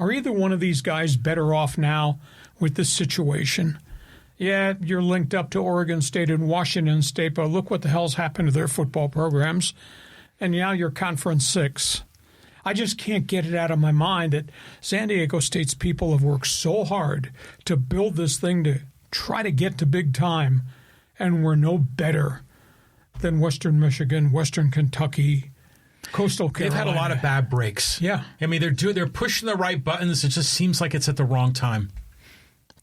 Are either one of these guys better off now with this situation? Yeah, you're linked up to Oregon State and Washington State, but look what the hell's happened to their football programs. And now you're Conference 6. I just can't get it out of my mind that San Diego State's people have worked so hard to build this thing to try to get to big time, and we're no better than Western Michigan, Western Kentucky, Coastal Carolina. They've had a lot of bad breaks. Yeah. I mean, they're pushing the right buttons. It just seems like it's at the wrong time.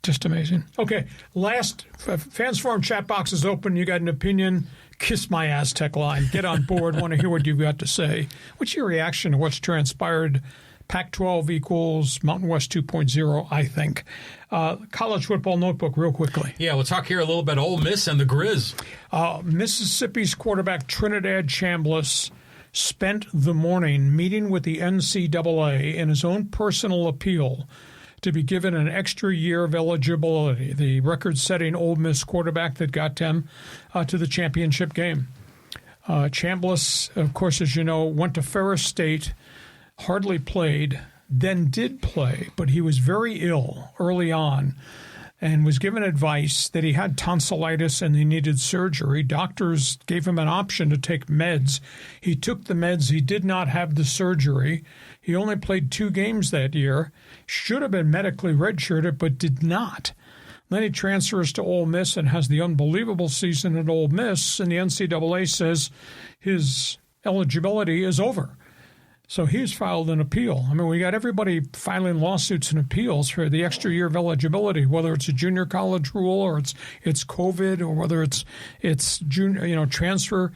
Just amazing. Okay, last Fans Forum chat box is open. You got an opinion, Kiss my Aztec line. Get on board. Want to hear what you've got to say. What's your reaction to what's transpired? Pac-12 equals Mountain West 2.0, I think. College football notebook real quickly. Yeah, we'll talk here a little bit Ole Miss and the Grizz. Mississippi's quarterback Trinidad Chambliss spent the morning meeting with the NCAA in his own personal appeal to be given an extra year of eligibility, the record-setting Ole Miss quarterback that got them to the championship game. Chambliss, of course, as you know, went to Ferris State, hardly played, then did play, but he was very ill early on and was given advice that he had tonsillitis and he needed surgery. Doctors gave him an option to take meds. He took the meds. He did not have the surgery. He only played 2 games that year. Should have been medically redshirted, but did not. Then he transfers to Ole Miss and has the unbelievable season at Ole Miss, and the NCAA says his eligibility is over. So he's filed an appeal. I mean, we got everybody filing lawsuits and appeals for the extra year of eligibility, whether it's a junior college rule or it's COVID or whether it's junior, transfer.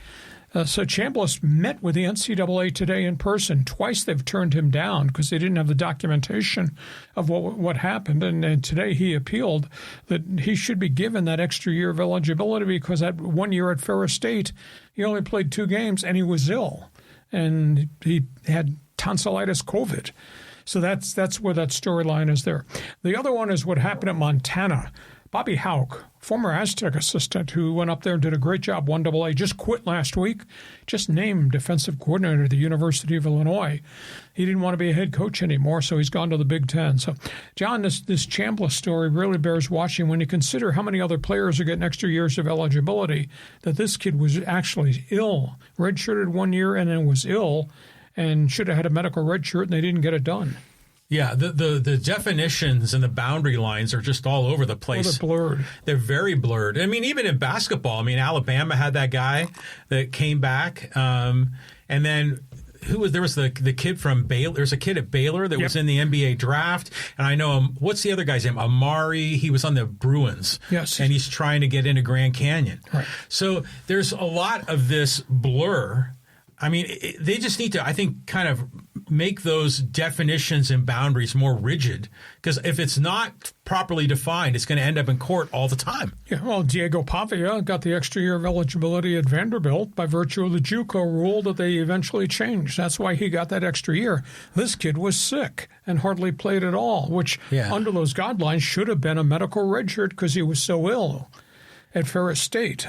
So Chambliss met with the NCAA today in person. Twice they've turned him down because they didn't have the documentation of what happened. And today he appealed that he should be given that extra year of eligibility because that 1 year at Ferris State, he only played 2 games and he was ill. And he had tonsillitis COVID. So that's where that storyline is there. The other one is what happened at Montana. Bobby Houck, former Aztec assistant who went up there and did a great job, 1AA, just quit last week, just named defensive coordinator at the University of Illinois. He didn't want to be a head coach anymore, so he's gone to the Big Ten. So, John, this Chambliss story really bears watching when you consider how many other players are getting extra years of eligibility, that this kid was actually ill, redshirted 1 year and then was ill and should have had a medical redshirt, and they didn't get it done. Yeah, the definitions and the boundary lines are just all over the place. They're blurred. They're very blurred. I mean, even in basketball, Alabama had that guy that came back, and then there was the kid from Baylor. There's a kid at Baylor that was in the NBA draft, and I know him. What's the other guy's name? Amari. He was on the Bruins. Yes, and he's trying to get into Grand Canyon. Right. So there's a lot of this blur. I mean, they just need to, I think, kind of make those definitions and boundaries more rigid, because if it's not properly defined, it's going to end up in court all the time. Yeah, well, Diego Pavia got the extra year of eligibility at Vanderbilt by virtue of the JUCO rule that they eventually changed. That's why he got that extra year. This kid was sick and hardly played at all, which under those guidelines should have been a medical redshirt because he was so ill at Ferris State.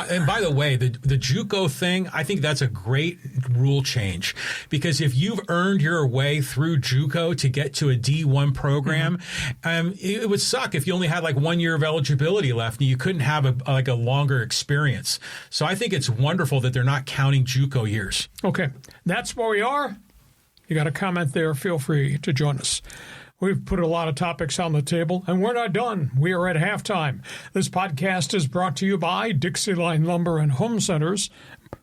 And by the way, the JUCO thing, I think that's a great rule change, because if you've earned your way through JUCO to get to a D1 program, it would suck if you only had like 1 year of eligibility left and you couldn't have a longer experience. So I think it's wonderful that they're not counting JUCO years. Okay, that's where we are. You got a comment there, feel free to join us. We've put a lot of topics on the table, and we're not done. We are at halftime. This podcast is brought to you by DIXIELINE Lumber and Home Centers.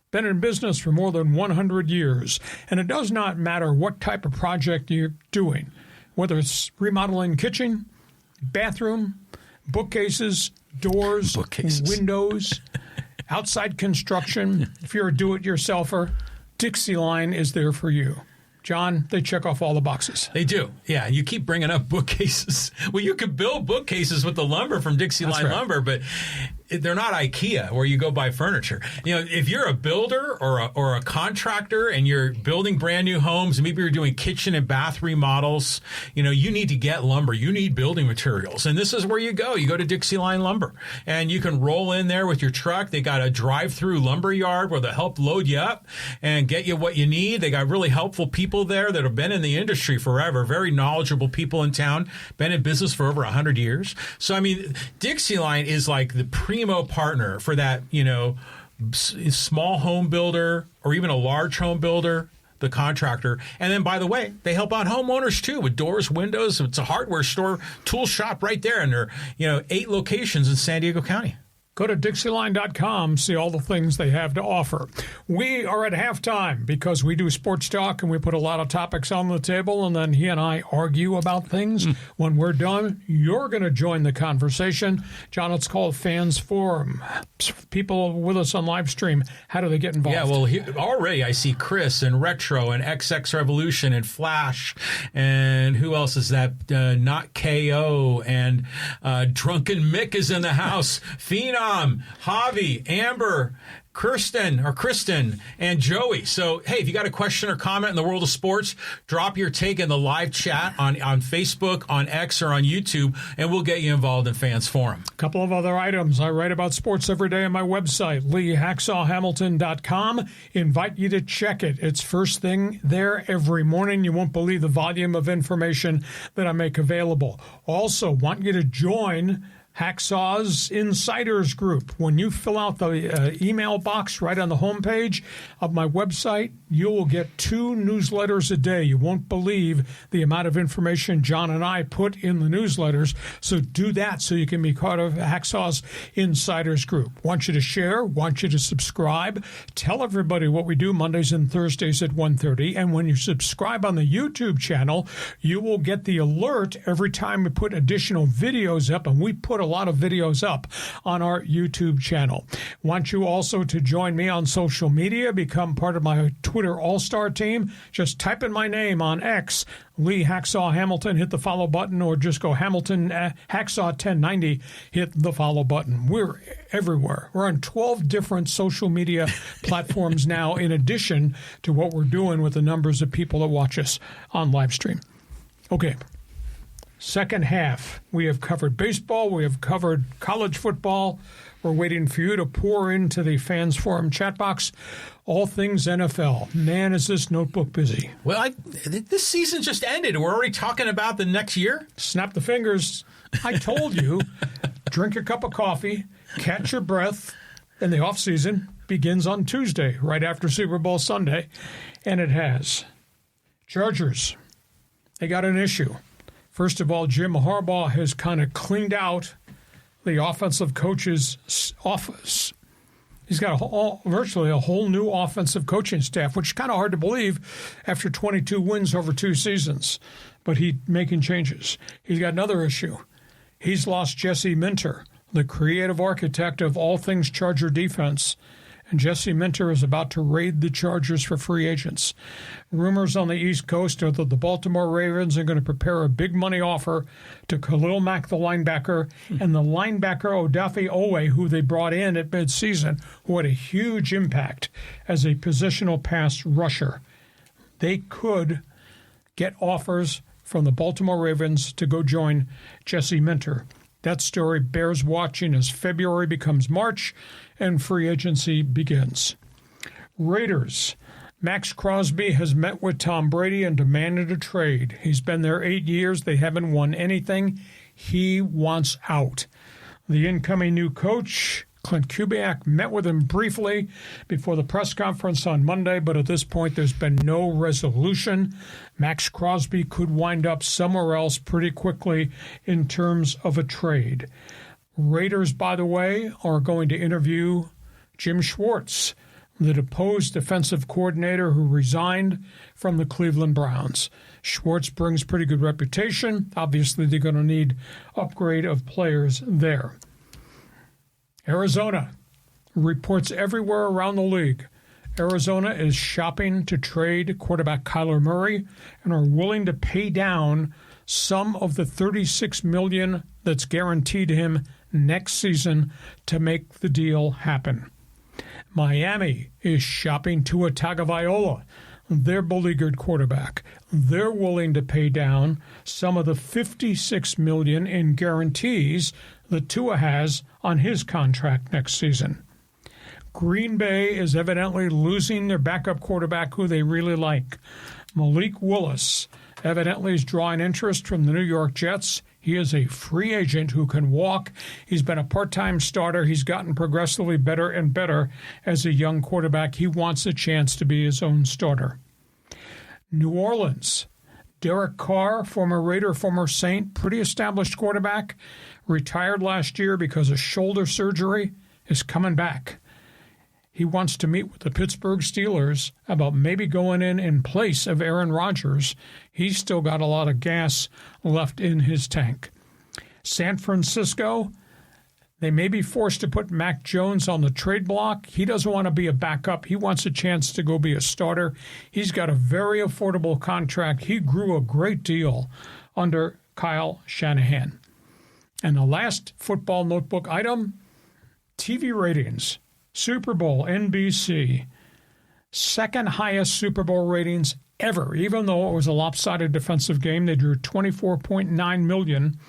Been in business for more than 100 years, and it does not matter what type of project you're doing, whether it's remodeling kitchen, bathroom, bookcases, doors, windows, outside construction. If you're a do-it-yourselfer, DIXIELINE is there for you. John, they check off all the boxes. They do. Yeah, you keep bringing up bookcases. Well, you could build bookcases with the lumber from DIXIELINE Lumber, but they're not IKEA where you go buy furniture. You know, if you're a builder or a contractor and you're building brand new homes, maybe you're doing kitchen and bath remodels, you need to get lumber. You need building materials. And this is where you go. You go to DIXIELINE Lumber, and you can roll in there with your truck. They got a drive-through lumber yard where they'll help load you up and get you what you need. They got really helpful people there that have been in the industry forever, very knowledgeable people in town, been in business for over 100 years. So, I mean, DIXIELINE is like the primo partner for that, small home builder or even a large home builder, the contractor. And then, by the way, they help out homeowners too with doors, windows. It's a hardware store, tool shop right there. And there are, 8 locations in San Diego County. Go to DIXIELINE.com, see all the things they have to offer. We are at halftime because we do sports talk and we put a lot of topics on the table, and then he and I argue about things. When we're done, you're going to join the conversation. John, it's called Fans Forum. People with us on live stream, how do they get involved? Yeah, well, already I see Chris and Retro and XX Revolution and Flash, and who else is that? Not KO, and Drunken Mick is in the house. Phenom, Javi, Amber, Kristen, and Joey. So, hey, if you got a question or comment in the world of sports, drop your take in the live chat on Facebook, on X, or on YouTube, and we'll get you involved in Fans Forum. A couple of other items. I write about sports every day on my website, LeeHacksawHamilton.com. Invite you to check it. It's first thing there every morning. You won't believe the volume of information that I make available. Also, want you to join Hacksaw's Insiders Group. When you fill out the email box right on the homepage of my website, you will get 2 newsletters a day. You won't believe the amount of information John and I put in the newsletters. So do that so you can be part of Hacksaw's Insiders Group. Want you to share, want you to subscribe. Tell everybody what we do Mondays and Thursdays at 1:30. And when you subscribe on the YouTube channel, you will get the alert every time we put additional videos up, and we put a lot of videos up on our YouTube channel. Want you also to join me on social media, become part of my Twitter All-Star team. Just type in my name on X, Lee Hacksaw Hamilton, hit the follow button, or just go Hamilton Hacksaw 1090, hit the follow button. We're everywhere. We're on 12 different social media platforms now, in addition to what we're doing with the numbers of people that watch us on live stream. Okay. Second half, we have covered baseball. We have covered college football. We're waiting for you to pour into the Fans Forum chat box all things NFL. Man, is this notebook busy. Well, this season just ended. We're already talking about the next year. Snap the fingers. I told you, drink your cup of coffee, catch your breath, and the offseason begins on Tuesday, right after Super Bowl Sunday, and it has. Chargers, they got an issue. First of all, Jim Harbaugh has kind of cleaned out the offensive coach's office. He's got virtually a whole new offensive coaching staff, which is kind of hard to believe after 22 wins over 2 seasons. But he's making changes. He's got another issue. He's lost Jesse Minter, the creative architect of all things Charger defense. And Jesse Minter is about to raid the Chargers for free agents. Rumors on the East Coast are that the Baltimore Ravens are going to prepare a big money offer to Khalil Mack, the linebacker, and the linebacker Odafe Owe, who they brought in at midseason, who had a huge impact as a positional pass rusher. They could get offers from the Baltimore Ravens to go join Jesse Minter. That story bears watching as February becomes March and free agency begins. Raiders. Max Crosby has met with Tom Brady and demanded a trade. He's been there 8 years. They haven't won anything. He wants out. The incoming new coach, Clint Kubiak, met with him briefly before the press conference on Monday, but at this point there's been no resolution. Max Crosby could wind up somewhere else pretty quickly in terms of a trade. Raiders, by the way, are going to interview Jim Schwartz, the deposed defensive coordinator who resigned from the Cleveland Browns. Schwartz brings pretty good reputation. Obviously, they're going to need upgrade of players there. Arizona, reports everywhere around the league. Arizona is shopping to trade quarterback Kyler Murray and are willing to pay down some of the $36 million that's guaranteed him next season to make the deal happen. Miami is shopping Tua Tagovailoa, their beleaguered quarterback. They're willing to pay down some of the $56 million in guarantees that Tua has on his contract next season. Green Bay is evidently losing their backup quarterback who they really like. Malik Willis evidently is drawing interest from the New York Jets. He is a free agent who can walk. He's been a part-time starter. He's gotten progressively better and better as a young quarterback. He wants a chance to be his own starter. New Orleans. Derek Carr, former Raider, former Saint, pretty established quarterback, retired last year because of shoulder surgery. is coming back. He wants to meet with the Pittsburgh Steelers about maybe going in place of Aaron Rodgers. He's still got a lot of gas left in his tank. San Francisco, they may be forced to put Mac Jones on the trade block. He doesn't want to be a backup. He wants a chance to go be a starter. He's got a very affordable contract. He grew a great deal under Kyle Shanahan. And the last football notebook item, TV ratings. Super Bowl, NBC, second highest Super Bowl ratings ever. Even though it was a lopsided defensive game, they drew 24.9 million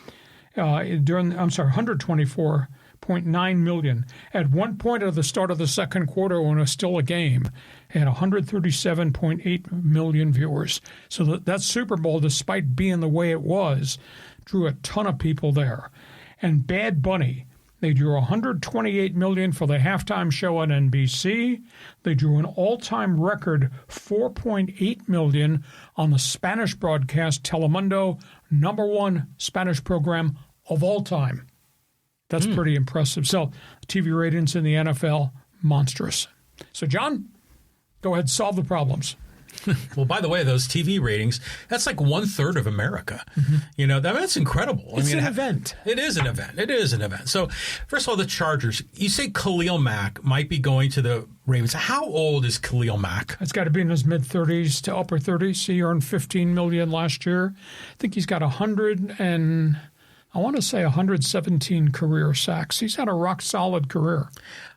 124.9 million. At one point at the start of the second quarter, when it was still a game, it had 137.8 million viewers. So that Super Bowl, despite being the way it was, drew a ton of people there. And Bad Bunny, they drew 128 million for the halftime show on NBC. They drew an all-time record 4.8 million on the Spanish broadcast Telemundo, #1 Spanish program of all time. That's pretty impressive. So TV ratings in the NFL, monstrous. So, John, go ahead, solve the problems. Well, by the way, those TV ratings, that's like 1/3 of America. Mm-hmm. You know, that's incredible. It's an event. It is an event. It is an event. So, first of all, the Chargers. You say Khalil Mack might be going to the Ravens. How old is Khalil Mack? It's got to be in his mid-30s to upper 30s. He earned $15 million last year. I think he's got 117 career sacks. He's had a rock-solid career.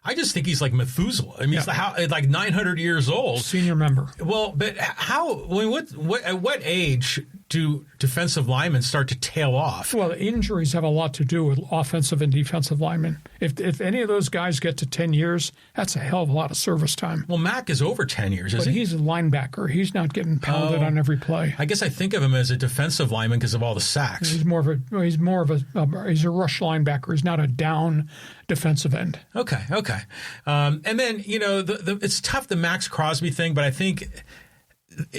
I just think he's like Methuselah. I mean, he's like 900 years old. Senior member. Well, but how? I mean, at what age do defensive linemen start to tail off? Well, injuries have a lot to do with offensive and defensive linemen. If any of those guys get to 10 years, that's a hell of a lot of service time. Well, Mack is over 10 years, isn't he? But he's a linebacker. He's not getting pounded on every play. I guess I think of him as a defensive lineman because of all the sacks. He's a rush linebacker. He's not a down defensive end. Okay. And then, you know, it's tough, the Max Crosby thing, but I think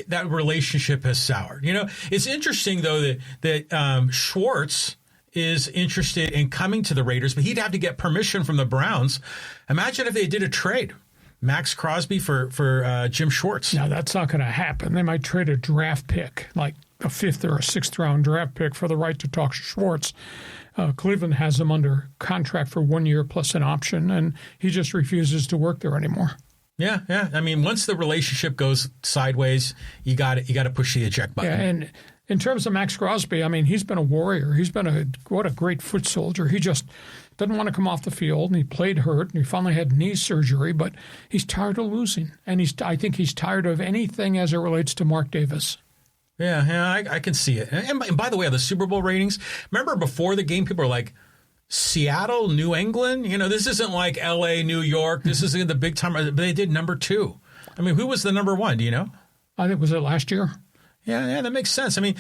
that relationship has soured. You know, it's interesting, though, that Schwartz is interested in coming to the Raiders, but he'd have to get permission from the Browns. Imagine if they did a trade. Max Crosby for Jim Schwartz. No, that's not going to happen. They might trade a draft pick, like a 5th or a 6th round draft pick, for the right to talk to Schwartz. Cleveland has him under contract for 1 year plus an option, and he just refuses to work there anymore. Yeah. I mean, once the relationship goes sideways, you got to push the eject button. Yeah, and in terms of Max Crosby, I mean, he's been a warrior. He's been what a great foot soldier. He just doesn't want to come off the field, and he played hurt, and he finally had knee surgery, but he's tired of losing, and I think he's tired of anything as it relates to Mark Davis. Yeah, I can see it. And by the way, the Super Bowl ratings, remember before the game, people were like, Seattle, New England? You know, this isn't like L.A., New York. This isn't the big time. But they did #2. I mean, who was the #1? Do you know? I think, was it last year? Yeah, that makes sense. I mean,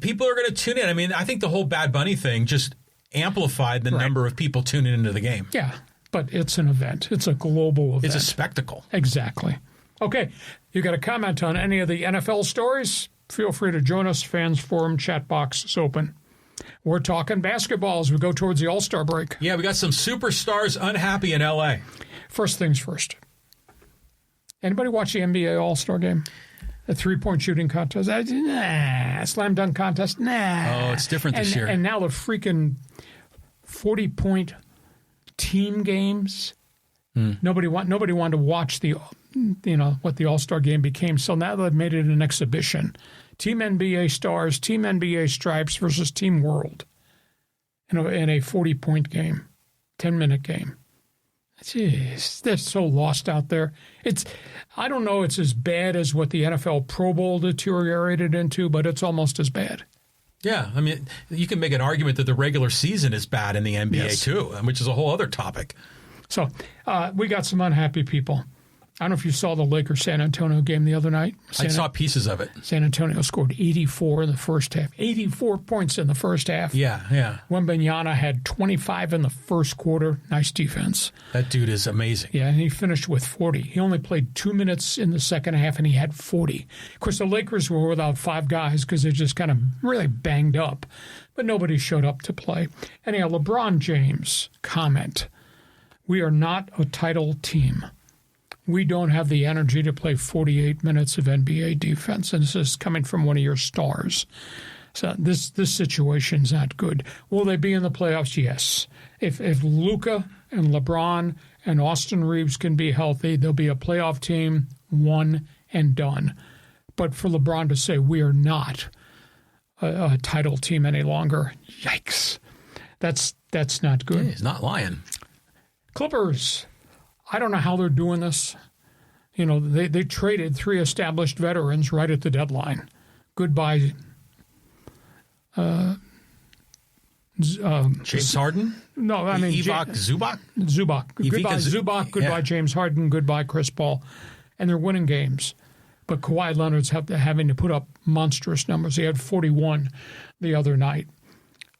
people are going to tune in. I mean, I think the whole Bad Bunny thing just amplified the number of people tuning into the game. Yeah, but it's an event. It's a global event. It's a spectacle. Exactly. Okay, you got a comment on any of the NFL stories? Feel free to join us. Fans Forum chat box is open. We're talking basketball as we go towards the All-Star break. Yeah, we got some superstars unhappy in L.A. First things first. Anybody watch the NBA All-Star game? The three-point shooting contest? Nah. Slam dunk contest? Nah. Oh, it's different this year. And now the freaking 40-point team games. Nobody wanted to watch what the All-Star game became. So now they've made it an exhibition. Team NBA stars, Team NBA stripes versus Team World in a 40-point game, 10-minute game. Jeez, they're so lost out there. I don't know it's as bad as what the NFL Pro Bowl deteriorated into, but it's almost as bad. Yeah, I mean, you can make an argument that the regular season is bad in the NBA too, which is a whole other topic. So we got some unhappy people. I don't know if you saw the Lakers-San Antonio game the other night. I saw pieces of it. San Antonio scored 84 in the first half. 84 points in the first half. Yeah. Wembanyama had 25 in the first quarter. Nice defense. That dude is amazing. Yeah, and he finished with 40. He only played 2 minutes in the second half, and he had 40. Of course, the Lakers were without 5 guys because they're just kind of really banged up. But nobody showed up to play. Anyhow, LeBron James comment. We are not a title team. We don't have the energy to play 48 minutes of NBA defense. And this is coming from one of your stars. So this situation's not good. Will they be in the playoffs? Yes. If Luka and LeBron and Austin Reeves can be healthy, they'll be a playoff team, one and done. But for LeBron to say we are not a title team any longer, yikes. That's not good. Yeah, he's not lying. Clippers, I don't know how they're doing this. You know, they traded 3 established veterans right at the deadline. Goodbye. James Harden? No, I mean Zubac? Zubac. Goodbye Zubac. Goodbye James Harden. Goodbye Chris Paul. And they're winning games. But Kawhi Leonard's having to put up monstrous numbers. He had 41 the other night.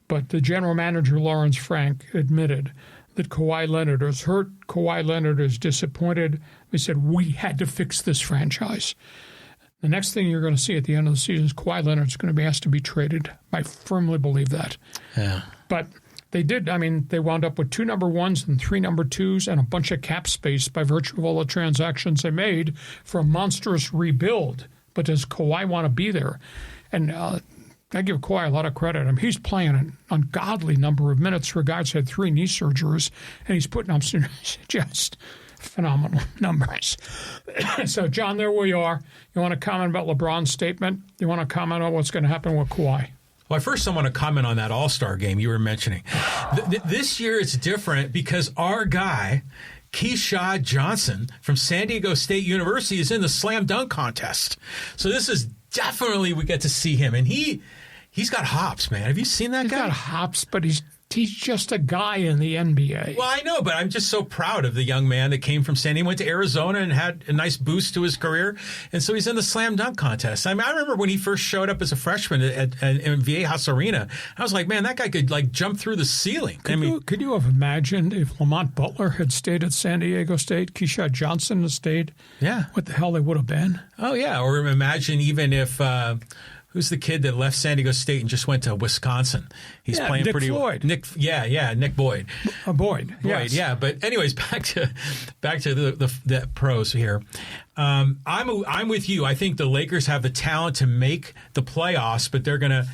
But the general manager, Lawrence Frank, admitted that Kawhi Leonard is hurt. Kawhi Leonard is disappointed. He said, we had to fix this franchise. The next thing you're going to see at the end of the season is Kawhi Leonard's going to be asked to be traded. I firmly believe that. Yeah. But they did. I mean, they wound up with 2 number 1s and 3 number 2s and a bunch of cap space by virtue of all the transactions they made for a monstrous rebuild. But does Kawhi want to be there? And I give Kawhi a lot of credit. I mean, he's playing an ungodly number of minutes for guys who had 3 knee surgeries, and he's putting up just phenomenal numbers. So, John, there we are. You want to comment about LeBron's statement? You want to comment on what's going to happen with Kawhi? Well, first I want to comment on that All-Star game you were mentioning. This year it's different because our guy, Keyshawn Johnson from San Diego State University, is in the slam dunk contest. So this is definitely, we get to see him. And he's got hops, man. Have you seen that guy? He's got hops, but he's just a guy in the NBA. Well, I know, but I'm just so proud of the young man that came from San Diego, went to Arizona and had a nice boost to his career. And so he's in the slam dunk contest. I mean, I remember when he first showed up as a freshman at Viejas Arena, I was like, man, that guy could like jump through the ceiling. Could you have imagined if Lamont Butler had stayed at San Diego State, Keyshawn Johnson had stayed? Yeah. What the hell they would have been? Oh, yeah. Or imagine even if who's the kid that left San Diego State and just went to Wisconsin? He's playing Nick pretty well. Floyd. Nick Boyd. Boyd. Yes. Yeah. But anyways, back to the pros here. I'm with you. I think the Lakers have the talent to make the playoffs, but they're going to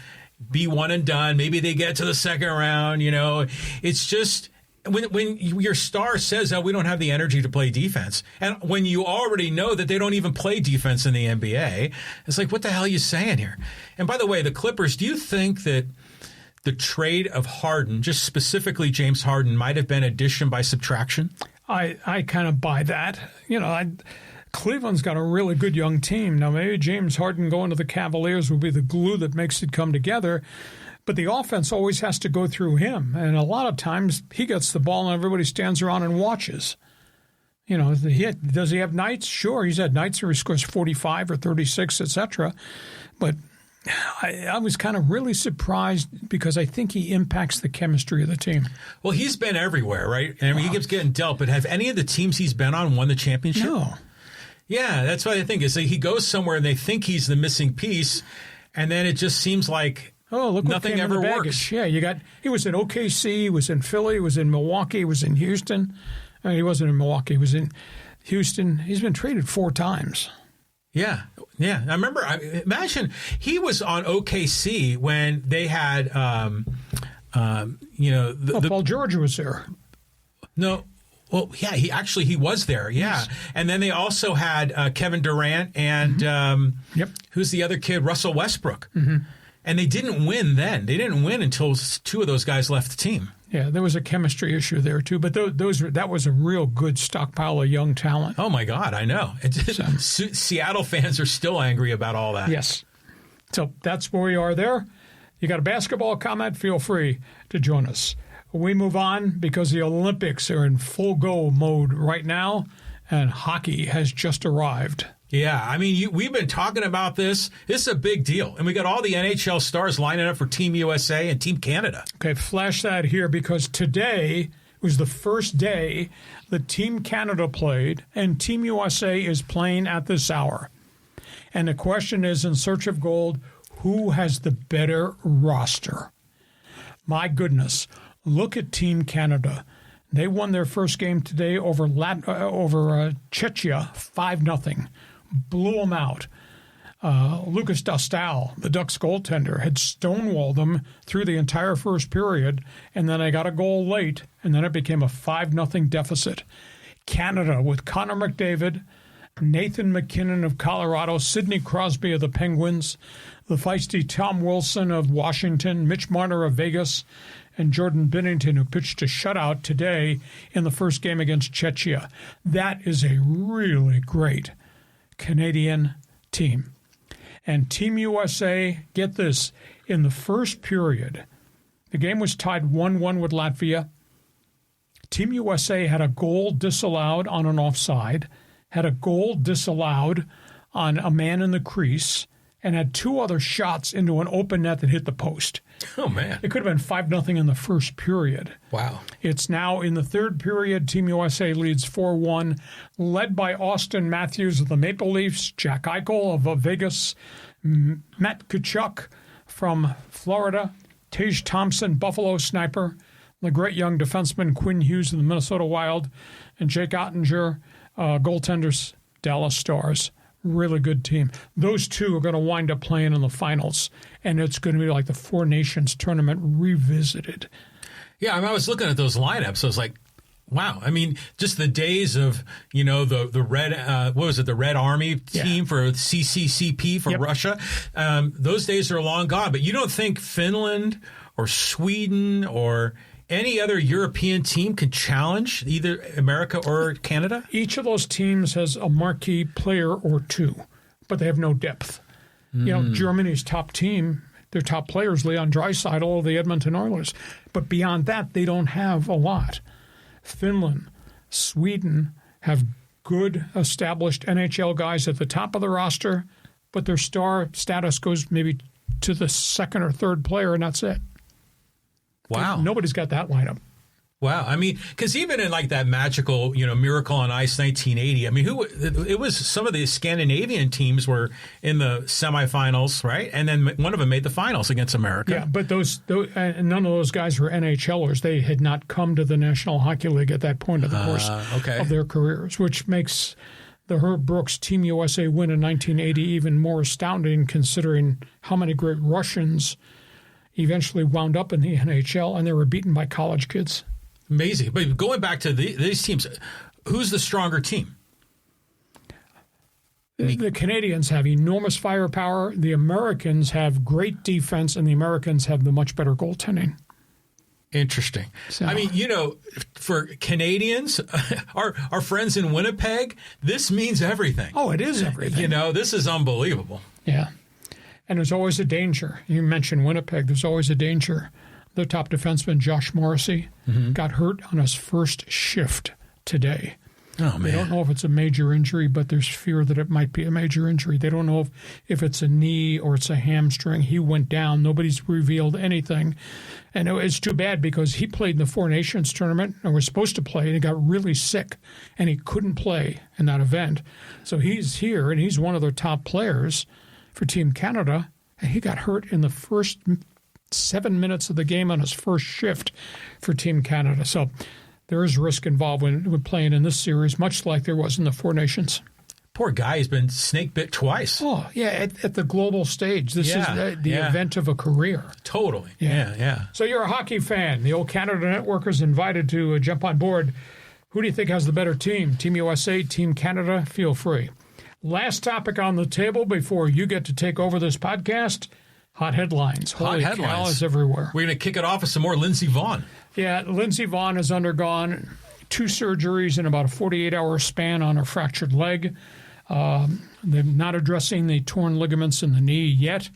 be one and done. Maybe they get to the second round. You know, it's just. When your star says that we don't have the energy to play defense, and when you already know that they don't even play defense in the NBA, it's like, what the hell are you saying here? And by the way, the Clippers, do you think that the trade of Harden, just specifically James Harden, might have been addition by subtraction? I kind of buy that. You know, Cleveland's got a really good young team. Now, maybe James Harden going to the Cavaliers will be the glue that makes it come together. But the offense always has to go through him. And a lot of times he gets the ball and everybody stands around and watches. You know, does he have nights? Sure, he's had nights where he scores 45 or 36, etc. But I was kind of really surprised because I think he impacts the chemistry of the team. Well, he's been everywhere, right? I mean, he keeps getting dealt. But have any of the teams he's been on won the championship? No. Yeah, that's what I think. Is he goes somewhere and they think he's the missing piece, and then it just seems like look, nothing ever works. Yeah, he was in OKC, he was in Philly, he was in Milwaukee, he was in Houston. I mean, he wasn't in Milwaukee, he was in Houston. He's been traded 4 times. Yeah. I remember. Imagine he was on OKC when they had, Paul George was there. No. Well, yeah, he was there, yeah. Yes. And then they also had Kevin Durant and who's the other kid? Russell Westbrook. Mm-hmm. And they didn't win then. They didn't win until 2 of those guys left the team. Yeah, there was a chemistry issue there, too. But that was a real good stockpile of young talent. Oh, my God, I know. Seattle fans are still angry about all that. Yes. So that's where we are there. You got a basketball comment? Feel free to join us. We move on because the Olympics are in full go mode right now, and hockey has just arrived. Yeah, I mean, we've been talking about this. This is a big deal. And we got all the NHL stars lining up for Team USA and Team Canada. Okay, flash that here because today was the first day that Team Canada played and Team USA is playing at this hour. And the question is, in search of gold, who has the better roster? My goodness, look at Team Canada. They won their first game today over Czechia 5-0. Blew them out. Lucas Dostal, the Ducks goaltender, had stonewalled them through the entire first period, and then they got a goal late, and then it became a 5-0 deficit. Canada with Connor McDavid, Nathan MacKinnon of Colorado, Sidney Crosby of the Penguins, the feisty Tom Wilson of Washington, Mitch Marner of Vegas, and Jordan Binnington, who pitched a shutout today in the first game against Czechia. That is a really great Canadian team. And Team USA, get this, in the first period, the game was tied 1-1 with Latvia. Team USA had a goal disallowed on an offside, had a goal disallowed on a man in the crease, and had 2 other shots into an open net that hit the post. Oh, man. It could have been 5-0 in the first period. Wow. It's now in the third period. Team USA leads 4-1, led by Austin Matthews of the Maple Leafs, Jack Eichel of Vegas, McKinnon from Florida, Tage Thompson, Buffalo Sniper, the great young defenseman Quinn Hughes of the Minnesota Wild, and Jake Ottinger, goaltenders, Dallas Stars. Really good team. Those two are going to wind up playing in the finals, and it's going to be like the Four Nations tournament revisited. Yeah, I was looking at those lineups. I was like, wow. I mean, just the days of, the Red, the Red Army team for CCCP for Russia. Those days are long gone. But you don't think Finland or Sweden or any other European team can challenge either America or Canada? Each of those teams has a marquee player or two, but they have no depth. Germany's top team, their top players, Leon Draisaitl of the Edmonton Oilers. But beyond that, they don't have a lot. Finland, Sweden have good established NHL guys at the top of the roster, but their star status goes maybe to the second or third player, and that's it. Wow. Nobody's got that lineup. Wow. I mean, because even in like that magical, Miracle on Ice 1980, I mean, it was some of the Scandinavian teams were in the semifinals, right? And then one of them made the finals against America. Yeah, but those none of those guys were NHLers. They had not come to the National Hockey League at that point of the course of their careers, which makes the Herb Brooks Team USA win in 1980 even more astounding, considering how many great Russians eventually wound up in the NHL, and they were beaten by college kids. Amazing. But going back to these teams, who's the stronger team? The Canadians have enormous firepower. The Americans have great defense, and the Americans have the much better goaltending. Interesting. So, I mean, for Canadians, our friends in Winnipeg, this means everything. Oh, it is everything. This is unbelievable. Yeah. And there's always a danger. You mentioned Winnipeg. There's always a danger. Their top defenseman, Josh Morrissey, got hurt on his first shift today. Oh, man. They don't know if it's a major injury, but there's fear that it might be a major injury. They don't know if it's a knee or it's a hamstring. He went down. Nobody's revealed anything. And it's too bad because he played in the Four Nations tournament and was supposed to play, and he got really sick, and he couldn't play in that event. So he's here, and he's one of their top players for Team Canada, and he got hurt in the first 7 minutes of the game on his first shift for Team Canada. So there is risk involved with playing in this series, much like there was in the Four Nations. Poor guy, he's been snake bit twice. Oh, yeah, at the global stage. This is the event of a career. Totally. Yeah. So you're a hockey fan. The old Canada Networkers invited to jump on board. Who do you think has the better team? Team USA, Team Canada? Feel free. Last topic on the table before you get to take over this podcast. Hot headlines. Holy cow, it's everywhere. We're going to kick it off with some more Lindsey Vonn. Yeah, Lindsey Vonn has undergone 2 surgeries in about a 48-hour span on her fractured leg. They're not addressing the torn ligaments in the knee yet.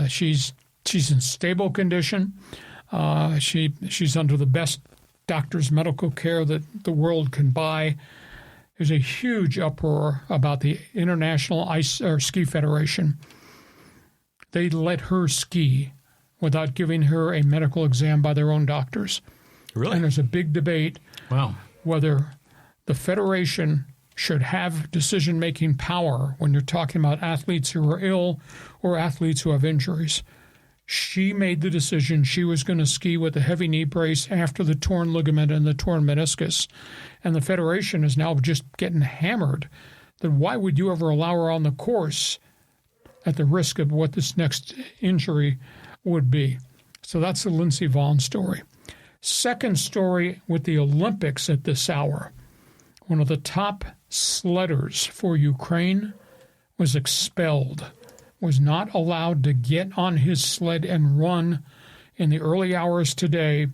She's in stable condition. She's under the best doctor's medical care that the world can buy. There's a huge uproar about the International Ski Federation. They let her ski without giving her a medical exam by their own doctors. Really? And there's a big debate whether the federation should have decision-making power when you're talking about athletes who are ill or athletes who have injuries. She made the decision she was going to ski with a heavy knee brace after the torn ligament and the torn meniscus. And the Federation is now just getting hammered that why would you ever allow her on the course at the risk of what this next injury would be. So that's the Lindsey Vonn story. Second story with the Olympics at this hour. One of the top sledders for Ukraine was expelled, was not allowed to get on his sled and run in the early hours today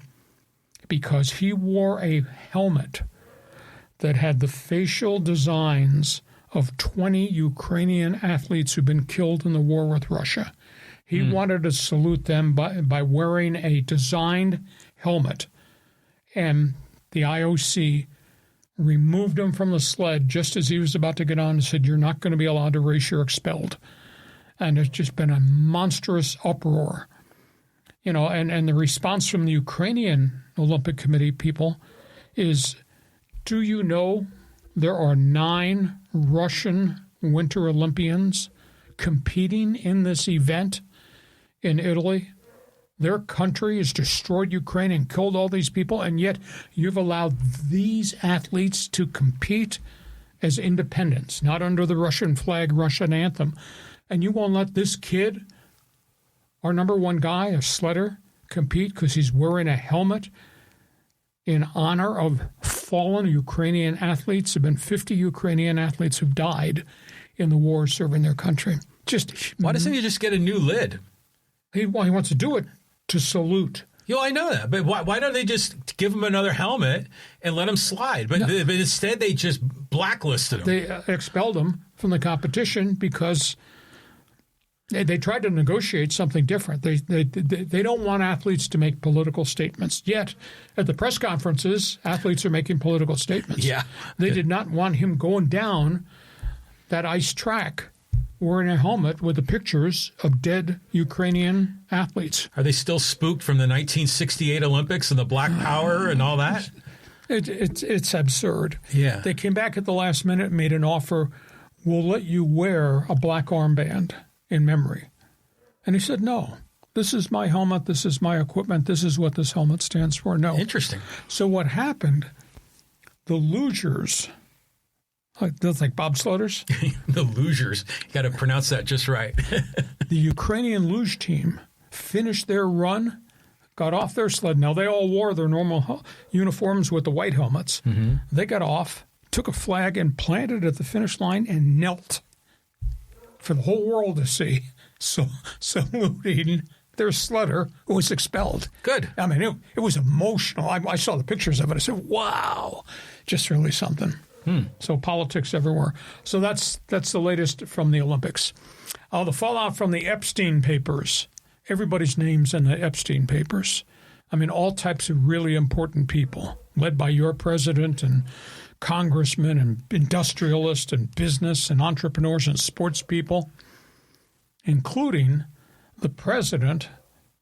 because he wore a helmet that had the facial designs of 20 Ukrainian athletes who've been killed in the war with Russia. He wanted to salute them by wearing a designed helmet. And the IOC removed him from the sled just as he was about to get on and said, you're not going to be allowed to race, you're expelled. And there's just been a monstrous uproar. You know, and the response from the Ukrainian Olympic Committee people is, do you know there are 9 Russian Winter Olympians competing in this event in Italy? Their country has destroyed Ukraine and killed all these people, and yet you've allowed these athletes to compete as independents, not under the Russian flag, Russian anthem. And you won't let this kid, our number one guy, a sledder, compete because he's wearing a helmet in honor of fallen Ukrainian athletes. There have been 50 Ukrainian athletes who've died in the war serving their country. Why doesn't he just get a new lid? He wants to do it to salute. I know that, but why don't they just give him another helmet and let him slide? But instead, they just blacklisted him. They expelled him from the competition because they tried to negotiate something different. They don't want athletes to make political statements. Yet, at the press conferences, athletes are making political statements. Yeah. They did not want him going down that ice track wearing a helmet with the pictures of dead Ukrainian athletes. Are they still spooked from the 1968 Olympics and the Black Power and all that? It's absurd. Yeah. They came back at the last minute and made an offer, we'll let you wear a black armband in memory. And he said, no, this is my helmet, this is my equipment, this is what this helmet stands for. No. Interesting. So what happened, the losers, that's like bobsledders? The losers. You got to pronounce that just right. The Ukrainian luge team finished their run, got off their sled. Now, they all wore their normal uniforms with the white helmets. Mm-hmm. They got off, took a flag and planted it at the finish line and knelt for the whole world to see, saluting their sledder who was expelled. Good. I mean, it was emotional. I saw the pictures of it. I said, wow, just really something. So politics everywhere. So that's the latest from the Olympics. The fallout from the Epstein papers. Everybody's name's in the Epstein papers. I mean, all types of really important people, led by your president and congressmen and industrialists and business and entrepreneurs and sports people, including the president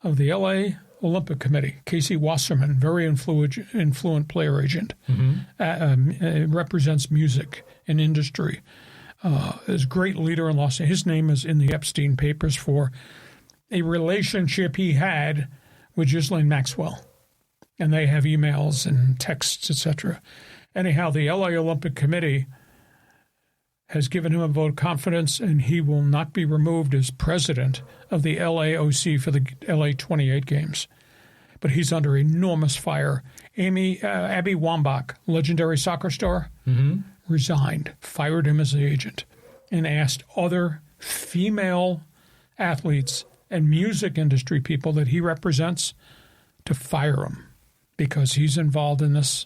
of the L.A. Olympic Committee, Casey Wasserman, very influent player agent, represents music and industry, is a great leader in Los Angeles. His name is in the Epstein papers for a relationship he had with Ghislaine Maxwell. And they have emails and texts, etc. Anyhow, the L.A. Olympic Committee has given him a vote of confidence, and he will not be removed as president of the LAOC for the LA 28 games. But he's under enormous fire. Abby Wambach, legendary soccer star, resigned, fired him as the agent, and asked other female athletes and music industry people that he represents to fire him because he's involved in this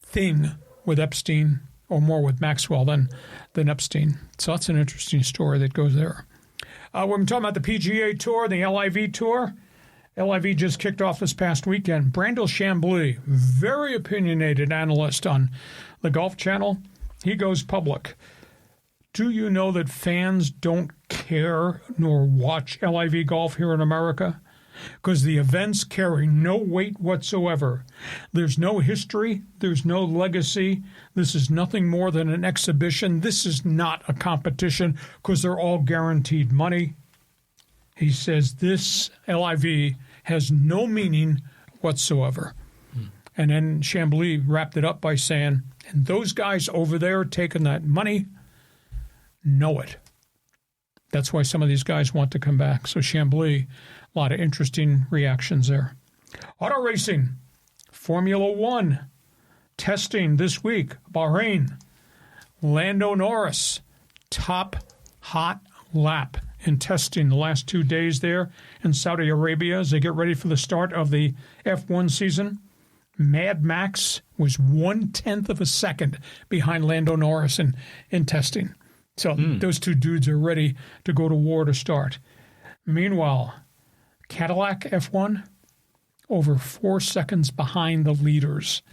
thing with Epstein, or more with Maxwell than Epstein. So that's an interesting story that goes there. We're talking about the PGA Tour, the LIV Tour. LIV just kicked off this past weekend. Brandel Chambly, very opinionated analyst on the Golf Channel. He goes public. Do you know that fans don't care nor watch LIV golf here in America? Because the events carry no weight whatsoever. There's no history. There's no legacy. This is nothing more than an exhibition. This is not a competition because they're all guaranteed money. He says this LIV has no meaning whatsoever. And then Chambly wrapped it up by saying, and those guys over there taking that money know it. That's why some of these guys want to come back. So Chambly, a lot of interesting reactions there. Auto racing, Formula One, testing this week, Bahrain. Lando Norris, top hot lap in testing the last 2 days there in Saudi Arabia as they get ready for the start of the F1 season. Mad Max was 1/10 of a second behind Lando Norris in testing. So those two dudes are ready to go to war to start. Meanwhile, Cadillac F1, over 4 seconds behind the leaders.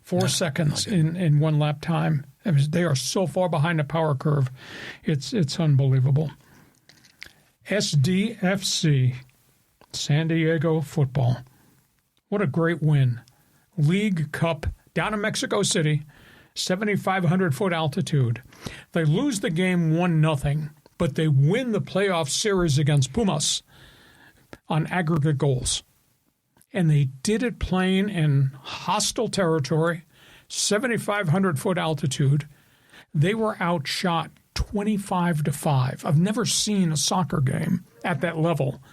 4 seconds in one lap time. I mean, they are so far behind the power curve. It's unbelievable. SDFC, San Diego football. What a great win. League Cup down in Mexico City, 7,500-foot altitude. They lose the game 1-0, but they win the playoff series against Pumas on aggregate goals. And they did it playing in hostile territory, 7,500-foot altitude. They were outshot 25-5. I've never seen a soccer game at that level,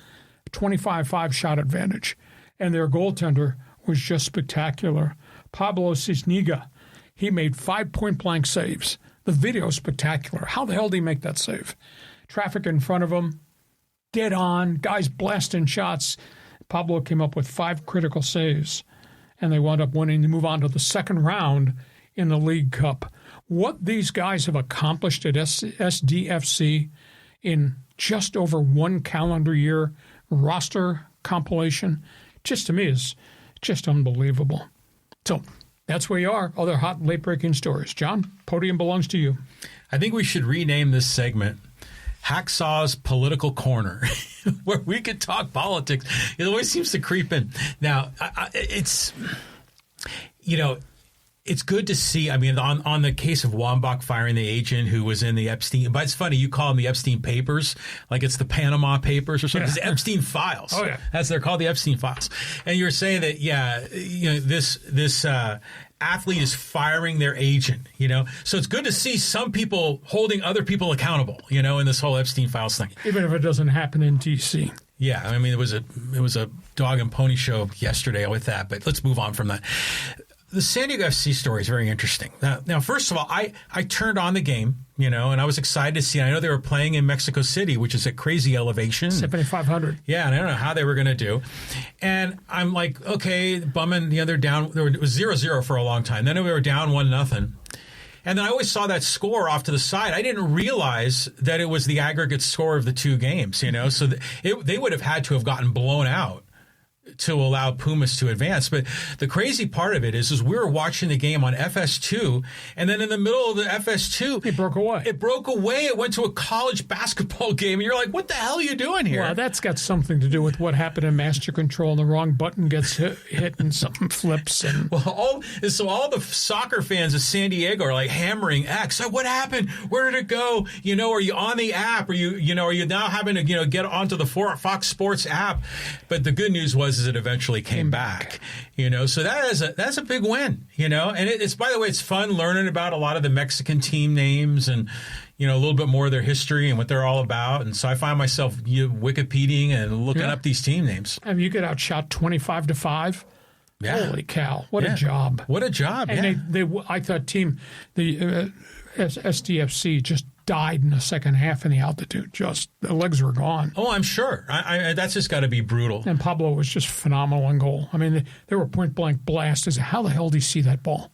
25-5 shot advantage. And their goaltender was just spectacular. Pablo Cisniga, he made 5 point-blank saves. The video is spectacular. How the hell did he make that save? Traffic in front of him, dead on, guys blasting shots. Pablo came up with 5 critical saves, and they wound up winning to move on to the second round in the League Cup. What these guys have accomplished at SDFC in just over 1 calendar year roster compilation, just to me is just unbelievable. So that's where you are. Other hot late-breaking stories. John, podium belongs to you. I think we should rename this segment Hacksaw's Political Corner, where we could talk politics. It always seems to creep in. Now, it's, it's good to see. I mean, on the case of Wambach firing the agent who was in the Epstein, but it's funny, you call them the Epstein Papers, like it's the Panama Papers or something. It's the Epstein Files. Oh, yeah. They're called the Epstein Files. And you're saying that, this athlete is firing their agent, So it's good to see some people holding other people accountable, in this whole Epstein Files thing. Even if it doesn't happen in D.C. Yeah, I mean, it was a dog and pony show yesterday with that, but let's move on from that. The San Diego FC story is very interesting. Now, first of all, I turned on the game, and I was excited to see. I know they were playing in Mexico City, which is a crazy elevation. 7,500. Yeah, and I don't know how they were going to do. And I'm like, okay, bumming. They're down. It was 0-0 for a long time. Then we were down 1-0. And then I always saw that score off to the side. I didn't realize that it was the aggregate score of the 2 games, So they would have had to have gotten blown out to allow Pumas to advance. But the crazy part of it is we were watching the game on FS2, and then in the middle of the FS2, it broke away. It went to a college basketball game, and you're like, what the hell are you doing here? Well, that's got something to do with what happened in Master Control, and the wrong button gets hit and something flips. And all the soccer fans of San Diego are like hammering X. What happened? Where did it go? Are you on the app? Are you now having to get onto the Fox Sports app? But the good news was it eventually came back, so that's a big win, and it's, by the way, it's fun learning about a lot of the Mexican team names and, a little bit more of their history and what they're all about. And so I find myself Wikipediaing and looking up these team names. I mean, you get outshot 25-5. Yeah. Holy cow. What a job. What a job. And I thought the SDFC just died in the second half in the altitude. Just the legs were gone. Oh, I'm sure. That's just got to be brutal. And Pablo was just phenomenal in goal. I mean, they were point-blank blasts. How the hell did he see that ball?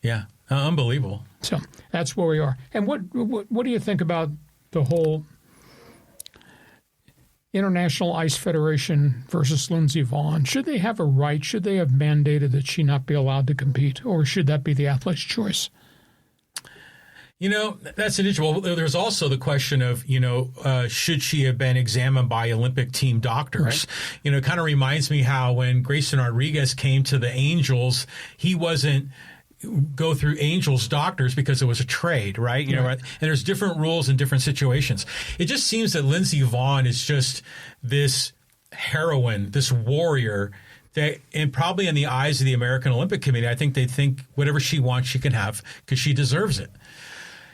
Yeah, unbelievable. So that's where we are. And what do you think about the whole International Ice Federation versus Lindsey Vonn? Should they have a right? Should they have mandated that she not be allowed to compete? Or should that be the athlete's choice? That's an interesting. Well, there's also the question of, should she have been examined by Olympic team doctors? Right. It kind of reminds me how when Grayson Rodriguez came to the Angels, he wasn't go through Angel's doctors because it was a trade, right? You know, right? And there's different rules in different situations. It just seems that Lindsey Vonn is just this heroine, this warrior that, and probably in the eyes of the American Olympic Committee, I think they think whatever she wants, she can have because she deserves it.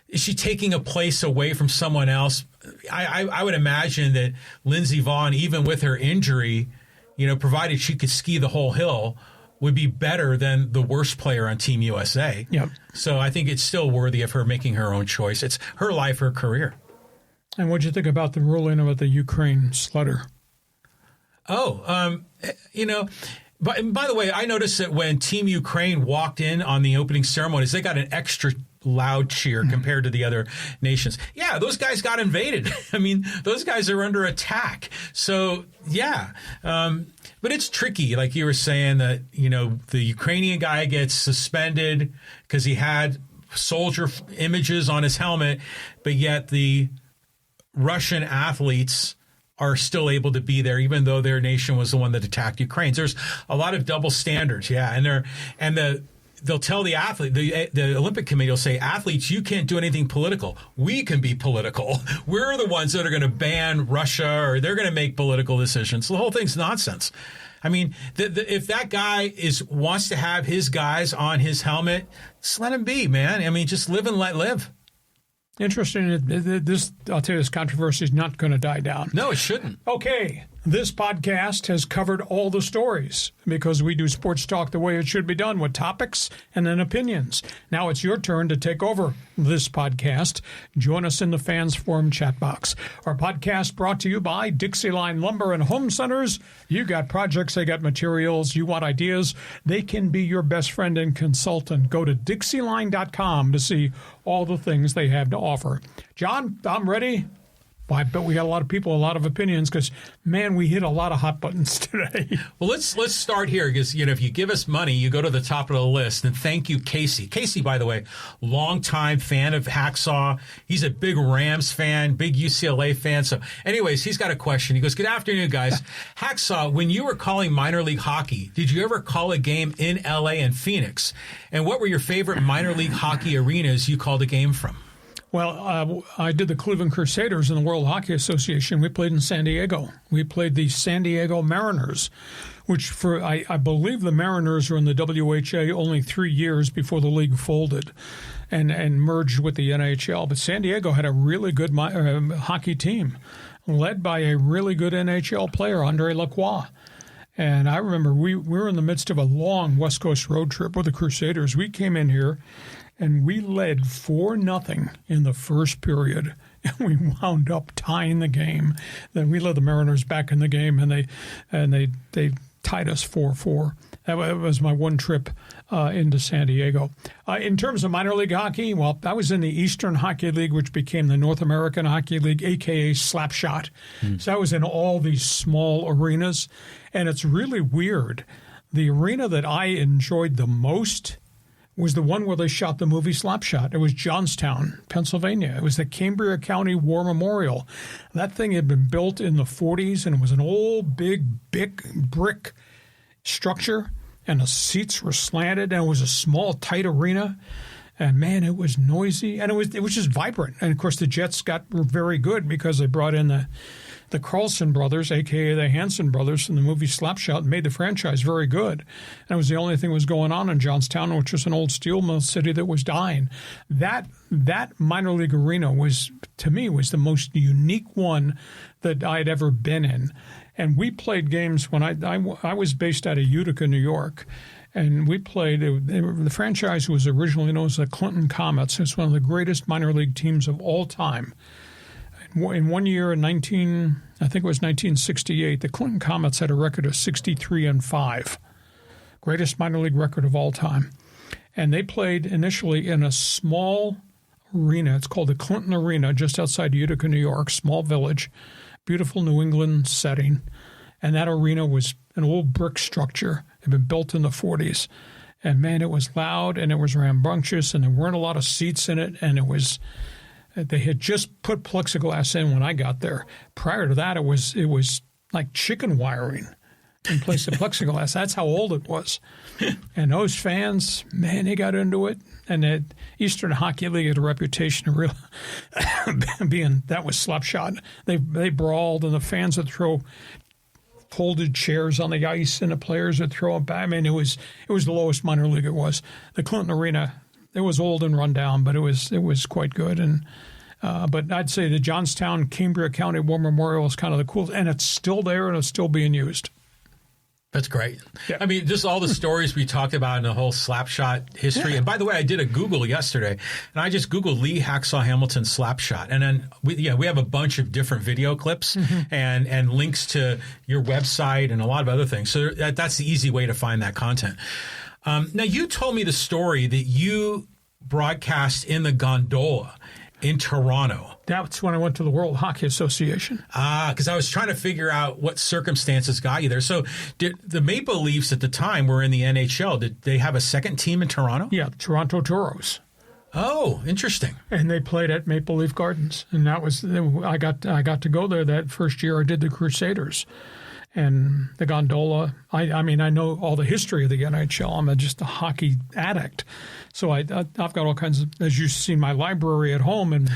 Is she taking a place away from someone else? I would imagine that Lindsey Vonn, even with her injury, you know, provided she could ski the whole hill, would be better than the worst player on Team USA. Yep. So I think it's still worthy of her making her own choice. It's her life, her career. And what'd you think about the ruling about the Ukraine slutter? You know, by the way, I noticed that when Team Ukraine walked in on the opening ceremonies, they got an extra loud cheer compared to the other nations. Yeah, those guys got invaded. I mean, those guys are under attack. So, yeah. But it's tricky, like you were saying, that, you know, the Ukrainian guy gets suspended because he had soldier images on his helmet, but yet the Russian athletes are still able to be there, even though their nation was the one that attacked Ukraine. There's a lot of double standards, they'll tell the athlete, the Olympic Committee will say, athletes, you can't do anything political. We can be political. We're the ones that are going to ban Russia, or they're going to make political decisions. The whole thing's nonsense. I mean, if that guy wants to have his guys on his helmet, just let him be, man. I mean, just live and let live. Interesting. I'll tell you, this controversy is not going to die down. No, it shouldn't. Okay. This podcast has covered all the stories because we do sports talk the way it should be done, with topics and then opinions. Now it's your turn to take over this podcast. Join us in the Fans Forum chat box. Our podcast brought to you by DIXIELINE Lumber and Home Centers. You got projects, they got materials, you want ideas. They can be your best friend and consultant. Go to DIXIELINE.com to see all the things they have to offer. John, I'm ready. Well, I bet we got a lot of people, a lot of opinions, because, man, we hit a lot of hot buttons today. Well, let's start here, because, you know, if you give us money, you go to the top of the list. And thank you, Casey. Casey, by the way, longtime fan of Hacksaw. He's a big Rams fan, big UCLA fan. So anyways, he's got a question. He goes, good afternoon, guys. Hacksaw, when you were calling minor league hockey, did you ever call a game in L.A. and Phoenix? And what were your favorite minor league hockey arenas you called a game from? Well, I did the Cleveland Crusaders in the World Hockey Association. We played in San Diego. We played the San Diego Mariners, which I believe the Mariners were in the WHA only 3 years before the league folded and merged with the NHL. But San Diego had a really good hockey team led by a really good NHL player, Andre Lacroix. And I remember we were in the midst of a long West Coast road trip with the Crusaders. We came in here, and we led 4-0 in the first period, and we wound up tying the game. Then we led the Mariners back in the game, and they tied us 4-4. That was my one trip into San Diego. In terms of minor league hockey, well, I was in the Eastern Hockey League, which became the North American Hockey League, a.k.a. Slapshot. So I was in all these small arenas, and it's really weird. The arena that I enjoyed the most was the one where they shot the movie Slapshot. It was Johnstown, Pennsylvania. It was the Cambria County War Memorial. That thing had been built in the 40s, and it was an old, big brick structure, and the seats were slanted, and it was a small, tight arena. And, man, it was noisy, and it was just vibrant. And, of course, the Jets were very good because they brought in the Carlson brothers, a.k.a. the Hanson brothers, from the movie Slapshot, and made the franchise very good. And it was the only thing that was going on in Johnstown, which was an old steel mill city that was dying. That minor league arena was, to me, was the most unique one that I'd ever been in. And we played games when I was based out of Utica, New York. And we played, the franchise was originally known as the Clinton Comets. It's one of the greatest minor league teams of all time. In 1 year, I think it was 1968, the Clinton Comets had a record of 63-5. Greatest minor league record of all time. And they played initially in a small arena. It's called the Clinton Arena, just outside Utica, New York, small village, beautiful New England setting. And that arena was an old brick structure. It had been built in the 40s. And, man, it was loud, and it was rambunctious, and there weren't a lot of seats in it, and they had just put plexiglass in when I got there. Prior to that, it was like chicken wiring. in place of plexiglass. That's how old it was. And those fans, man, they got into it. And the Eastern Hockey League had a reputation of being that was slapshot. They brawled, and the fans would throw folded chairs on the ice, and the players would throw them back. I mean, it was the lowest minor league it was. The Clinton Arena, it was old and run down, but it was quite good. And but I'd say the Johnstown, Cambria County War Memorial is kind of the coolest, and it's still there and it's still being used. That's great. Yeah. I mean, just all the stories we talked about in the whole slapshot history. Yeah. And by the way, I did a Google yesterday, and I just Googled Lee Hacksaw Hamilton slapshot. And then we have a bunch of different video clips and links to your website and a lot of other things. So that's the easy way to find that content. Now, you told me the story that you broadcast in the gondola in Toronto. That's when I went to the World Hockey Association. Because I was trying to figure out what circumstances got you there. So did the Maple Leafs at the time were in the NHL. Did they have a second team in Toronto? Yeah, Toronto Toros. Oh, interesting. And they played at Maple Leaf Gardens. And that was I got to go there that first year I did the Crusaders. And the gondola, I mean, I know all the history of the NHL. I'm just a hockey addict. So I've got all kinds of, as you've seen my library at home, and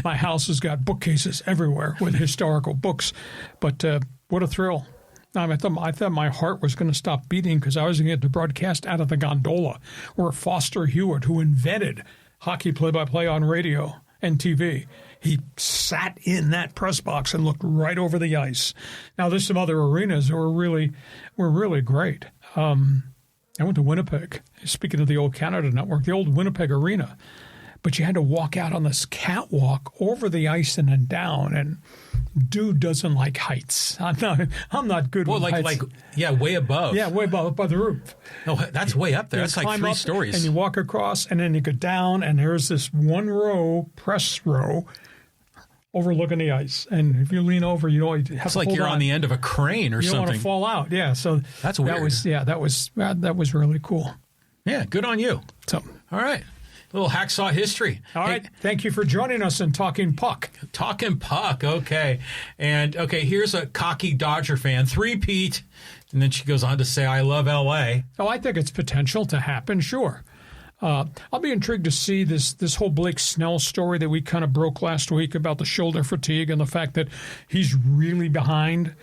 my house has got bookcases everywhere with historical books. But what a thrill. I thought my heart was going to stop beating because I was going to get to broadcast out of the gondola where Foster Hewitt, who invented hockey play-by-play on radio and TV, he sat in that press box and looked right over the ice. Now, there's some other arenas that were really great. I went to Winnipeg, speaking of the old Canada Network, the old Winnipeg Arena. But you had to walk out on this catwalk over the ice and then down. And dude doesn't like heights. I'm not good with heights. Way above. Yeah, way above the roof. No, that's way up there. That's like 3 stories. And you walk across, and then you go down, and there's this one row, press row, overlooking the ice. And if you lean over, you have it's to like hold you're on the end of a crane or you something. You don't want to fall out. Yeah, so that's weird. That was really cool. Yeah, good on you. So, all right. A little hacksaw history. All right. Thank you for joining us in Talking Puck. Talking Puck. Okay. And, here's a cocky Dodger fan, three-peat. And then she goes on to say, I love L.A. Oh, I think it's potential to happen, sure. I'll be intrigued to see this whole Blake Snell story that we kind of broke last week about the shoulder fatigue and the fact that he's really behind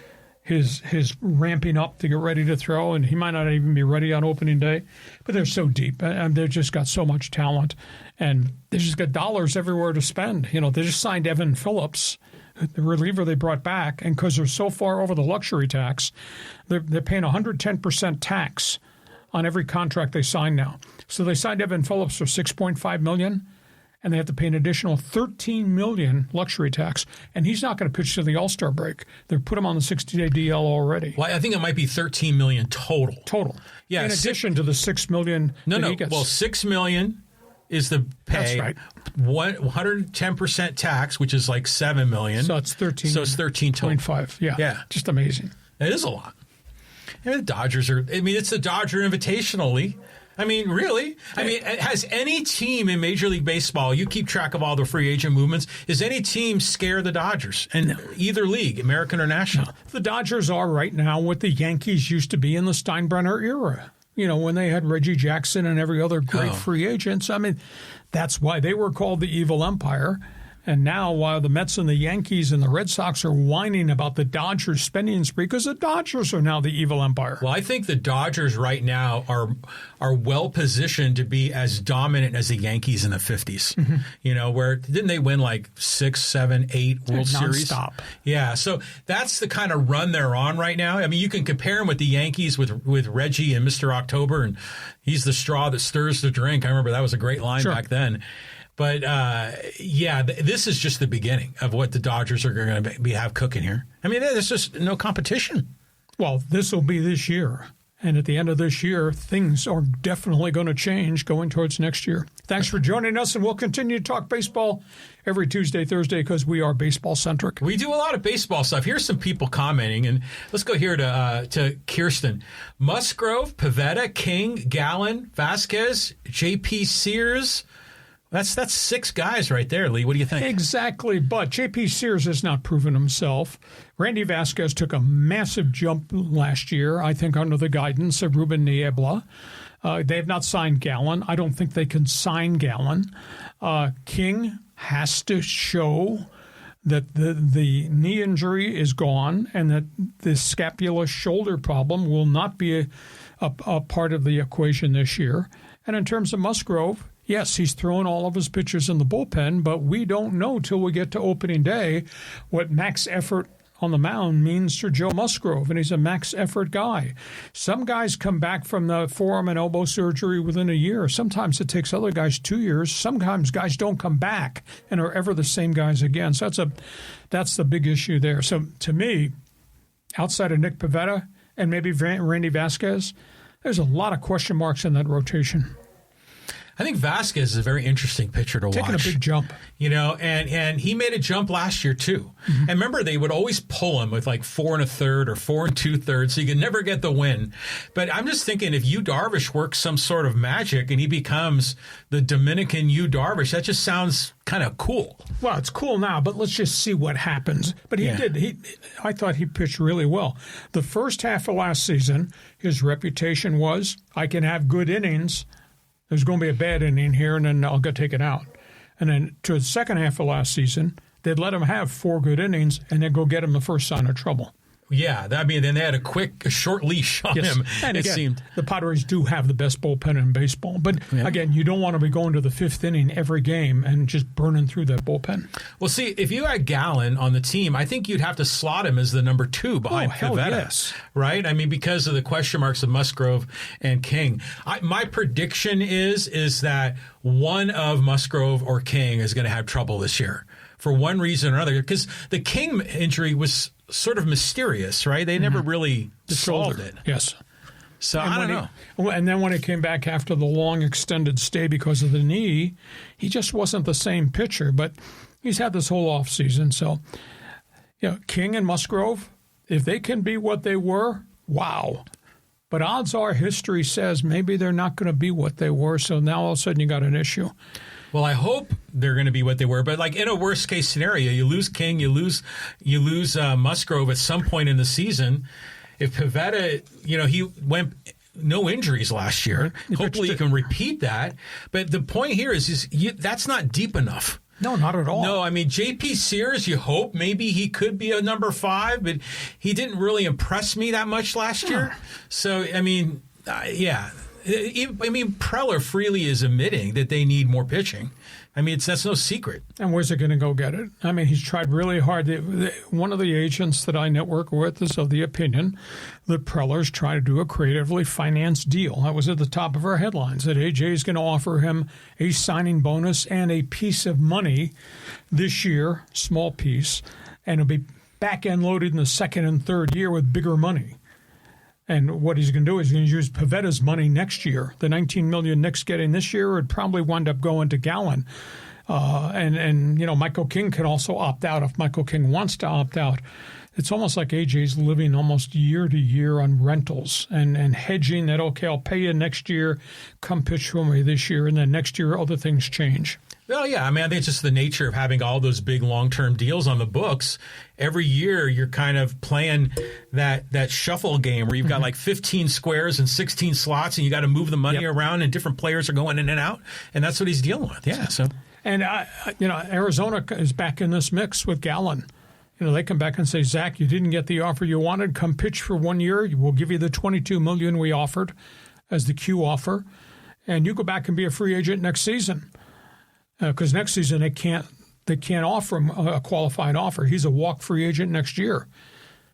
his ramping up to get ready to throw, and he might not even be ready on opening day. But they're so deep, and they've just got so much talent, and they just got dollars everywhere to spend. They just signed Evan Phillips, the reliever they brought back, and because they're so far over the luxury tax, they're paying 110% tax on every contract they sign now. So they signed Evan Phillips for $6.5 million, and they have to pay an additional $13 million luxury tax. And he's not going to pitch to the All-Star break. They've put him on the 60-day DL already. Well, I think it might be $13 million total. Yeah. In addition to the $6 million he gets. Well, $6 million is the pay. That's right. 110% tax, which is like $7 million. So it's 13. So it's 13 total. 0.5. Yeah. Yeah. Just amazing. It is a lot. The Dodgers it's the Dodger Invitational League. Really? Has any team in Major League Baseball, you keep track of all the free agent movements, is any team scare the Dodgers in either league, American or national? No. The Dodgers are right now what the Yankees used to be in the Steinbrenner era. When they had Reggie Jackson and every other great free agents. That's why they were called the Evil Empire. And now, while the Mets and the Yankees and the Red Sox are whining about the Dodgers spending spree, because the Dodgers are now the evil empire. Well, I think the Dodgers right now are well positioned to be as dominant as the Yankees in the 50s. Mm-hmm. Where didn't they win like 6, 7, 8 World Series? Nonstop. Yeah, so that's the kind of run they're on right now. You can compare them with the Yankees with Reggie and Mr. October, and he's the straw that stirs the drink. I remember that was a great line back then. But, this is just the beginning of what the Dodgers are going to have cooking here. There's just no competition. Well, this will be this year. And at the end of this year, things are definitely going to change going towards next year. Thanks for joining us, and we'll continue to talk baseball every Tuesday, Thursday, because we are baseball-centric. We do a lot of baseball stuff. Here's some people commenting, and let's go here to Kirsten. Musgrove, Pavetta, King, Gallen, Vasquez, J.P. Sears. That's 6 guys right there, Lee. What do you think? Exactly, but J.P. Sears has not proven himself. Randy Vasquez took a massive jump last year, I think, under the guidance of Ruben Niebla. They have not signed Gallen. I don't think they can sign Gallen. King has to show that the knee injury is gone and that the scapula shoulder problem will not be a part of the equation this year. And in terms of Musgrove, yes, he's throwing all of his pitchers in the bullpen, but we don't know till we get to opening day what max effort on the mound means for Joe Musgrove, and he's a max effort guy. Some guys come back from the forearm and elbow surgery within a year. Sometimes it takes other guys 2 years. Sometimes guys don't come back and are ever the same guys again. So that's the big issue there. So to me, outside of Nick Pivetta and maybe Randy Vasquez, there's a lot of question marks in that rotation. I think Vasquez is a very interesting pitcher to watch. Taking a big jump. You know, and he made a jump last year, too. Mm-hmm. And remember, they would always pull him with like 4 1/3 or 4 2/3, so you could never get the win. But I'm just thinking if Yu Darvish works some sort of magic and he becomes the Dominican Yu Darvish, that just sounds kind of cool. Well, it's cool now, but let's just see what happens. But I thought he pitched really well. The first half of last season, his reputation was, I can have good innings. There's going to be a bad inning here, and then I'll go take it out. And then to the second half of last season, they'd let him have 4 good innings and then go get him the first sign of trouble. Yeah, I mean, then they had a short leash on him. And it again, seemed the Padres do have the best bullpen in baseball. But again, you don't want to be going to the 5th inning every game and just burning through that bullpen. Well, see, if you had Gallen on the team, I think you'd have to slot him as the number 2 behind Pivetta. Yes. Right? I mean, because of the question marks of Musgrove and King. My prediction is that one of Musgrove or King is going to have trouble this year for one reason or another. Because the King injury was sort of mysterious, right? They never really solved it. Yes. So I don't know. And then when he came back after the long extended stay because of the knee, he just wasn't the same pitcher. But he's had this whole offseason. So, King and Musgrove, if they can be what they were, wow. But odds are history says maybe they're not going to be what they were. So now all of a sudden you got an issue. Well, I hope they're going to be what they were, but like in a worst case scenario, you lose King, you lose Musgrove at some point in the season. If Pivetta, he went no injuries last year. Hopefully, you can repeat that. But the point here is that's not deep enough. No, not at all. No, I mean, J.P. Sears, you hope maybe he could be a number 5, but he didn't really impress me that much last year. So, I mean, yeah. I mean, Preller freely is admitting that they need more pitching. I mean, that's no secret. And where's it going to go get it? I mean, he's tried really hard. One of the agents that I network with is of the opinion that Preller's trying to do a creatively financed deal. That was at the top of our headlines, that AJ is going to offer him a signing bonus and a piece of money this year, small piece, and it'll be back-end loaded in the second and third year with bigger money. And what he's going to do is he's going to use Pivetta's money next year. The $19 million Nick's getting this year would probably wind up going to Gallen. And Michael King can also opt out if Michael King wants to opt out. It's almost like AJ's living almost year to year on rentals and hedging that, okay, I'll pay you next year, come pitch for me this year, and then next year other things change. Well, yeah. I mean, I think it's just the nature of having all those big long-term deals on the books. Every year, you're kind of playing that shuffle game where you've got like 15 squares and 16 slots, and you got to move the money around, and different players are going in and out, and that's what he's dealing with. Yeah. So, and Arizona is back in this mix with Gallen. They come back and say, Zach, you didn't get the offer you wanted. Come pitch for 1 year. We'll give you the $22 million we offered as the Q offer, and you go back and be a free agent next season. Because next season they can't offer him a qualified offer. He's a walk free agent next year.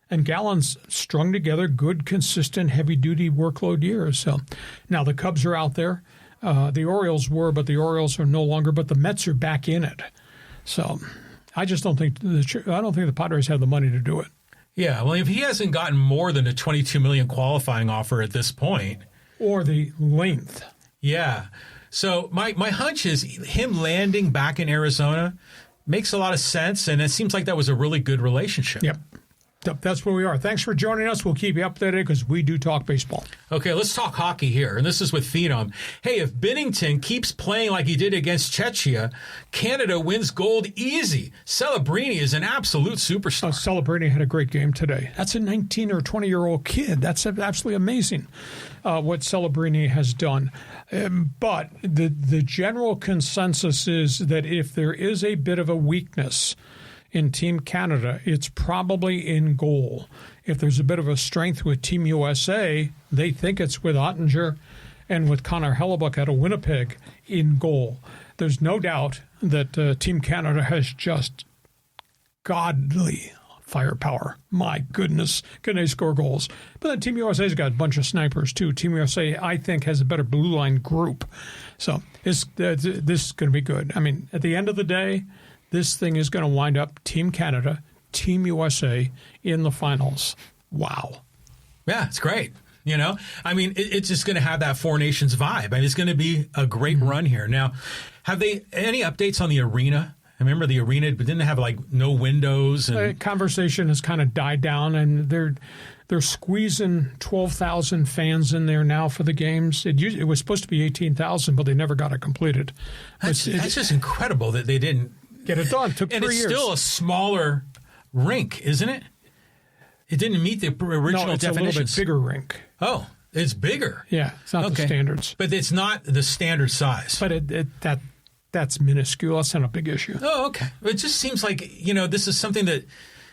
And Gallen's strung together good, consistent, heavy-duty workload years. So now the Cubs are out there. The Orioles were, but the Orioles are no longer. But the Mets are back in it. So I just don't think the Padres have the money to do it. Yeah, well, if he hasn't gotten more than a $22 million qualifying offer at this point, or the length, yeah. So my hunch is him landing back in Arizona makes a lot of sense, and it seems like that was a really good relationship. Yep. That's where we are. Thanks for joining us. We'll keep you updated because we do talk baseball. Okay, let's talk hockey here, and this is with Phenom. Hey, if Binnington keeps playing like he did against Czechia, Canada wins gold easy. Celebrini is an absolute superstar. Celebrini had a great game today. That's a 19 or 20-year-old kid. That's absolutely amazing what Celebrini has done. But the general consensus is that if there is a bit of a weakness in Team Canada, it's probably in goal. If there's a bit of a strength with Team USA, they think it's with Ottinger and with Connor Hellebuck out of Winnipeg in goal. There's no doubt that Team Canada has just godly firepower. My goodness, can they score goals? But then Team USA's got a bunch of snipers too. Team USA, I think, has a better blue line group. So this is going to be good. I mean, at the end of the day, this thing is going to wind up Team Canada, Team USA in the finals. Wow. Yeah, it's great. You know, I mean, it's just going to have that Four Nations vibe. I mean, it's going to be a great run here. Now, have they any updates on the arena? I remember the arena didn't have like no windows. And conversation has kind of died down, and they're squeezing 12,000 fans in there now for the games. It was supposed to be 18,000, but they never got it completed. That's just incredible that they didn't get it done. It took 3 years. And it's still a smaller rink, isn't it? It didn't meet the original definitions. A little bit bigger rink. Oh, it's bigger. Yeah, it's not the standards. But it's not the standard size. But that's minuscule. That's not a big issue. Oh, okay. It just seems like, this is something that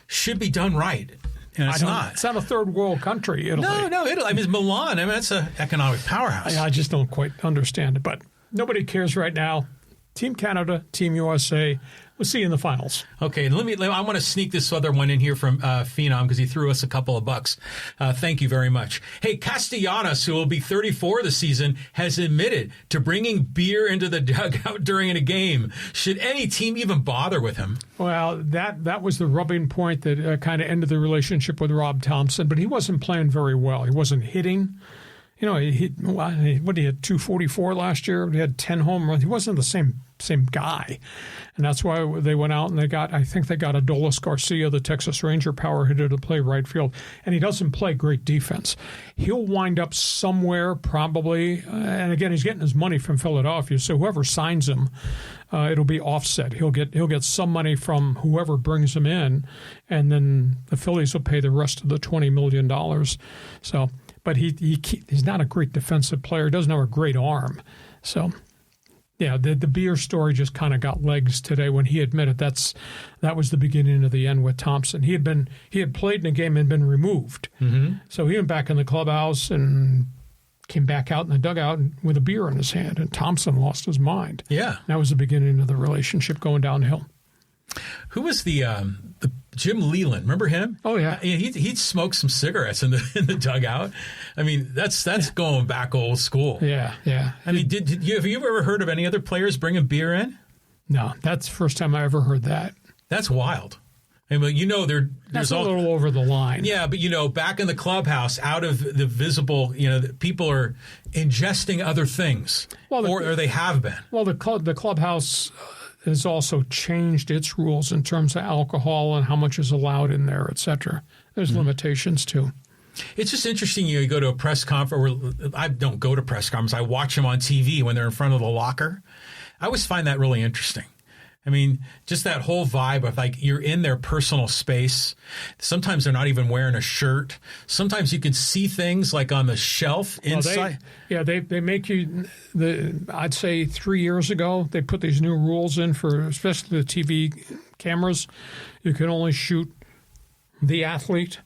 should be done right. And it's not. It's not a third world country, Italy. No, Italy. I mean, it's Milan. I mean, that's an economic powerhouse. I just don't quite understand it. But nobody cares right now. Team Canada, Team USA. We'll see you in the finals. Okay, I want to sneak this other one in here from Phenom because he threw us a couple of bucks. Thank you very much. Hey, Castellanos, who will be 34 this season, has admitted to bringing beer into the dugout during a game. Should any team even bother with him? Well, that was the rubbing point that kind of ended the relationship with Rob Thompson, but he wasn't playing very well. He wasn't hitting. He had 244 last year. He had 10 home runs. He wasn't the same guy. And that's why they went out and they got Adolis Garcia, the Texas Ranger power hitter, to play right field. And he doesn't play great defense. He'll wind up somewhere probably. And again, he's getting his money from Philadelphia. So whoever signs him, it'll be offset. He'll get some money from whoever brings him in. And then the Phillies will pay the rest of the $20 million. So, but he's not a great defensive player. He doesn't have a great arm. So, yeah, the beer story just kind of got legs today when he admitted that was the beginning of the end with Thompson. He had played in a game and been removed. Mm-hmm. So he went back in the clubhouse and came back out in the dugout with a beer in his hand, and Thompson lost his mind. Yeah. That was the beginning of the relationship going downhill. Who was the Jim Leland? Remember him? Oh yeah, he'd smoke some cigarettes in the dugout. I mean, that's going back old school. Yeah. I mean, have you ever heard of any other players bringing beer in? No, that's the first time I ever heard that. That's wild. I mean, there's that's a little over the line. Yeah, but back in the clubhouse, out of the visible, people are ingesting other things, or they have been. Well, the clubhouse has also changed its rules in terms of alcohol and how much is allowed in there, et cetera. There's limitations, too. It's just interesting. You go to a press conference, or I don't go to press conferences. I watch them on TV when they're in front of the locker. I always find that really interesting. I mean, just that whole vibe of like you're in their personal space. Sometimes they're not even wearing a shirt. Sometimes you can see things like on the shelf inside. They make you. I'd say 3 years ago they put these new rules in for especially the TV cameras. You can only shoot the athlete,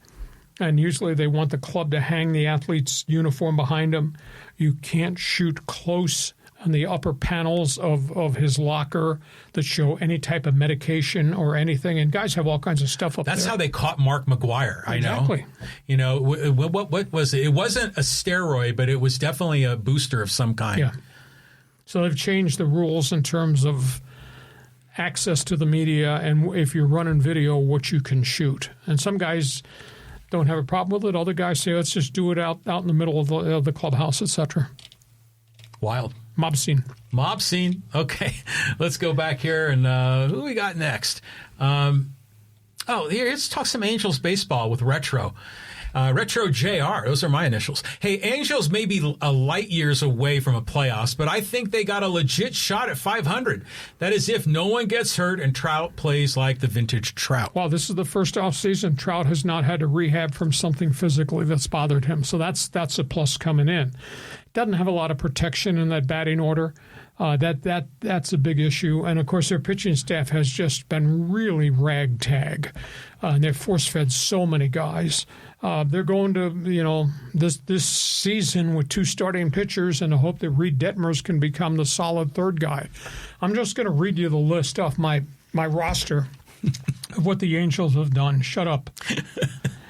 and usually they want the club to hang the athlete's uniform behind him. You can't shoot close on the upper panels of his locker that show any type of medication or anything. And guys have all kinds of stuff up there. That's how they caught Mark McGwire, I know. Exactly. What was it? It wasn't a steroid, but it was definitely a booster of some kind. Yeah. So they've changed the rules in terms of access to the media and if you're running video, what you can shoot. And some guys don't have a problem with it. Other guys say, let's just do it out in the middle of the clubhouse, et cetera. Wild. Mob scene. Okay, let's go back here and who we got next? Oh, here, let's talk some Angels baseball with Retro. Retro JR, those are my initials. Hey, Angels may be a light years away from a playoffs, but I think they got a legit shot at 500. That is if no one gets hurt and Trout plays like the vintage Trout. Well, this is the first offseason Trout has not had to rehab from something physically that's bothered him, so that's a plus coming in. Doesn't have a lot of protection in that batting order. That's a big issue. And, of course, their pitching staff has just been really ragtag. And they've force-fed so many guys. They're going to, this season with 2 starting pitchers and the hope that Reed Detmers can become the solid third guy. I'm just going to read you the list off my roster of what the Angels have done. Shut up.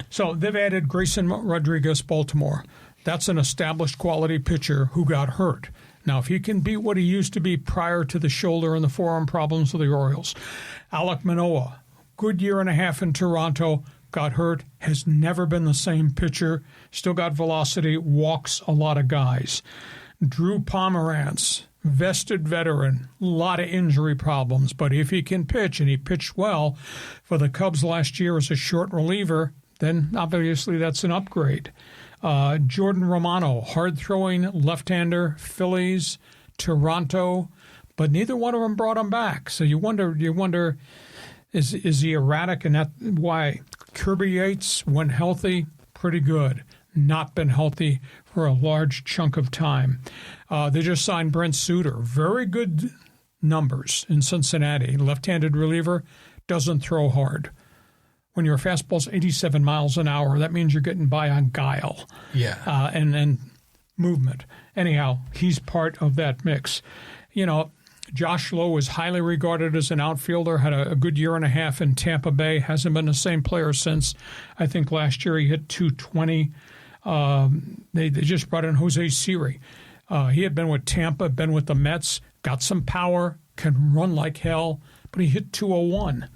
So they've added Grayson Rodriguez, Baltimore. That's an established quality pitcher who got hurt. Now, if he can beat what he used to be prior to the shoulder and the forearm problems of the Orioles. Alek Manoah, good year and a half in Toronto, got hurt, has never been the same pitcher, still got velocity, walks a lot of guys. Drew Pomeranz, vested veteran, a lot of injury problems, but if he can pitch, and he pitched well for the Cubs last year as a short reliever, then obviously that's an upgrade. Jordan Romano, hard-throwing left-hander, Phillies, Toronto, but neither one of them brought him back. So you wonder, is he erratic, and that why? Kirby Yates, when healthy, pretty good. Not been healthy for a large chunk of time. They just signed Brent Suter. Very good numbers in Cincinnati. Left-handed reliever, doesn't throw hard. When your fastball's 87 miles an hour, that means you're getting by on guile. Yeah. And movement. Anyhow, he's part of that mix. Josh Lowe is highly regarded as an outfielder, had a good year and a half in Tampa Bay, hasn't been the same player since. I think last year he hit 220. They just brought in Jose Siri. He had been with Tampa, been with the Mets, got some power, can run like hell, but he hit 201.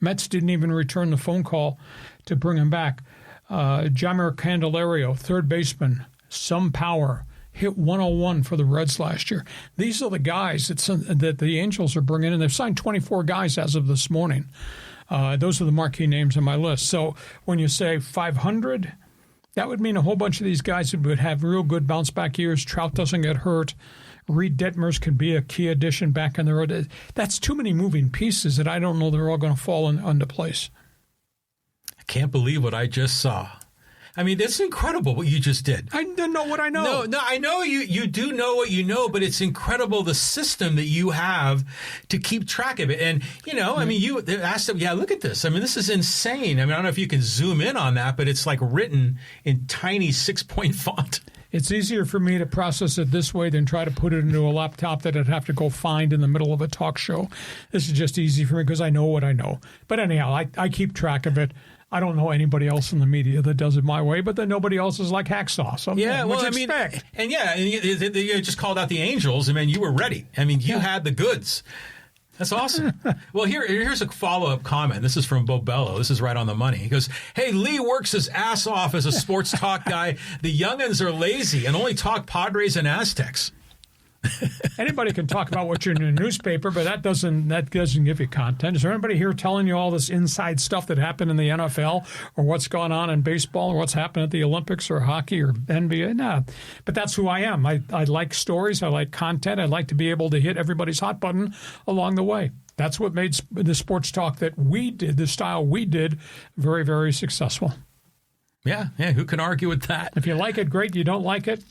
Mets didn't even return the phone call to bring him back. Jeimer Candelario, third baseman, some power, hit 101 for the Reds last year. These are the guys that the Angels are bringing in. They've signed 24 guys as of this morning. Those are the marquee names on my list. So when you say 500, that would mean a whole bunch of these guys would have real good bounce-back years. Trout doesn't get hurt. Reed Detmers can be a key addition back in the road. That's too many moving pieces that I don't know they're all going to fall into place. I can't believe what I just saw. I mean, it's incredible what you just did. I didn't know what I know. No, I know you do know what you know, but it's incredible the system that you have to keep track of it. And, I mean, you asked them, look at this. I mean, this is insane. I mean, I don't know if you can zoom in on that, but it's like written in tiny 6-point font. It's easier for me to process it this way than try to put it into a laptop that I'd have to go find in the middle of a talk show. This is just easy for me because I know what I know. But anyhow, I keep track of it. I don't know anybody else in the media that does it my way, but then nobody else is like Hacksaw. So expect? And you just called out the Angels. I mean, you were ready. I mean, you had the goods. That's awesome. Well, here's a follow-up comment. This is from Bo Bello. This is right on the money. He goes, hey, Lee works his ass off as a sports talk guy. The youngins are lazy and only talk Padres and Aztecs. Anybody can talk about what's in the newspaper, but that doesn't give you content. Is there anybody here telling you all this inside stuff that happened in the NFL or what's going on in baseball or what's happened at the Olympics or hockey or NBA? No. But that's who I am. I like stories. I like content. I like to be able to hit everybody's hot button along the way. That's what made the sports talk that we did, the style we did, very, very successful. Yeah. Who can argue with that? If you like it, great. You don't like it,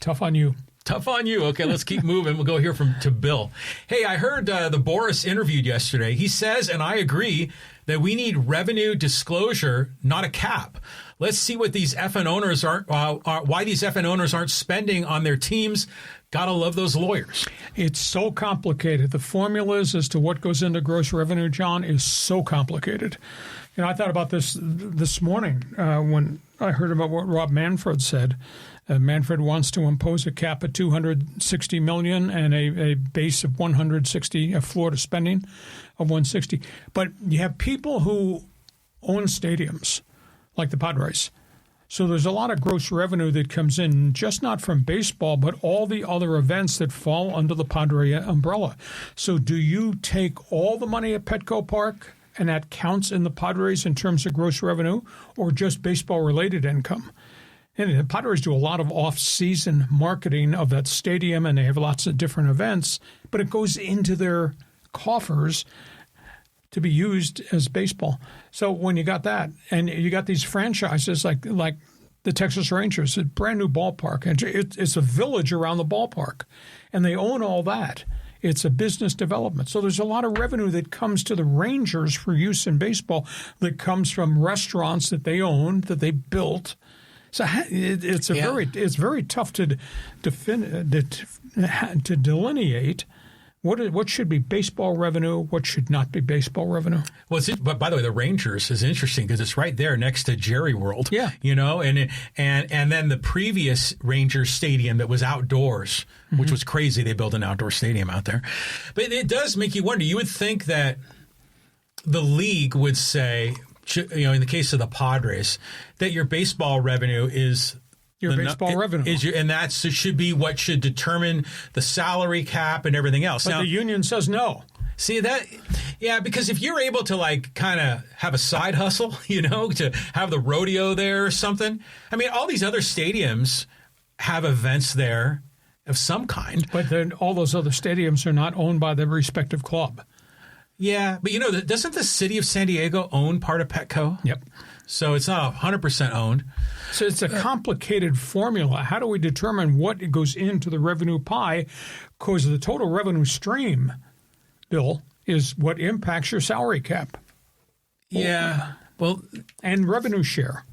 tough on you. Tough on you. Okay, let's keep moving. We'll go here to Bill. Hey, I heard the Boris interviewed yesterday. He says, and I agree, that we need revenue disclosure, not a cap. Let's see what these effing owners why these effing owners aren't spending on their teams. Gotta love those lawyers. It's so complicated. The formulas as to what goes into gross revenue, John, is so complicated. I thought about this morning when I heard about what Rob Manfred said. Manfred wants to impose a cap of $260 million and a base of $160, a floor to spending of $160. But you have people who own stadiums, like the Padres. So there's a lot of gross revenue that comes in, just not from baseball, but all the other events that fall under the Padre umbrella. So do you take all the money at Petco Park and that counts in the Padres in terms of gross revenue, or just baseball-related income? And the Padres do a lot of off-season marketing of that stadium, and they have lots of different events, but it goes into their coffers to be used as baseball. So when you got that, and you got these franchises like the Texas Rangers, a brand new ballpark, and it's a village around the ballpark, and they own all that. It's a business development. So there's a lot of revenue that comes to the Rangers for use in baseball that comes from restaurants that they own, that they built. So it's very tough to delineate what should be baseball revenue, what should not be baseball revenue. Well, but by the way, the Rangers is interesting because it's right there next to Jerry World. Yeah, and then the previous Rangers stadium that was outdoors, which was crazy. They built an outdoor stadium out there, but it does make you wonder. You would think that the league would say, in the case of the Padres, that your baseball revenue is revenue, and that should be what should determine the salary cap and everything else. But now, the union says no. See that? Yeah, because if you're able to kind of have a side hustle, to have the rodeo there or something. I mean, all these other stadiums have events there of some kind. But then all those other stadiums are not owned by the respective club. Yeah, but doesn't the city of San Diego own part of Petco? Yep. So it's not 100% owned. So it's a complicated formula. How do we determine what goes into the revenue pie? Because the total revenue stream, Bill, is what impacts your salary cap. Yeah. Well, and revenue share.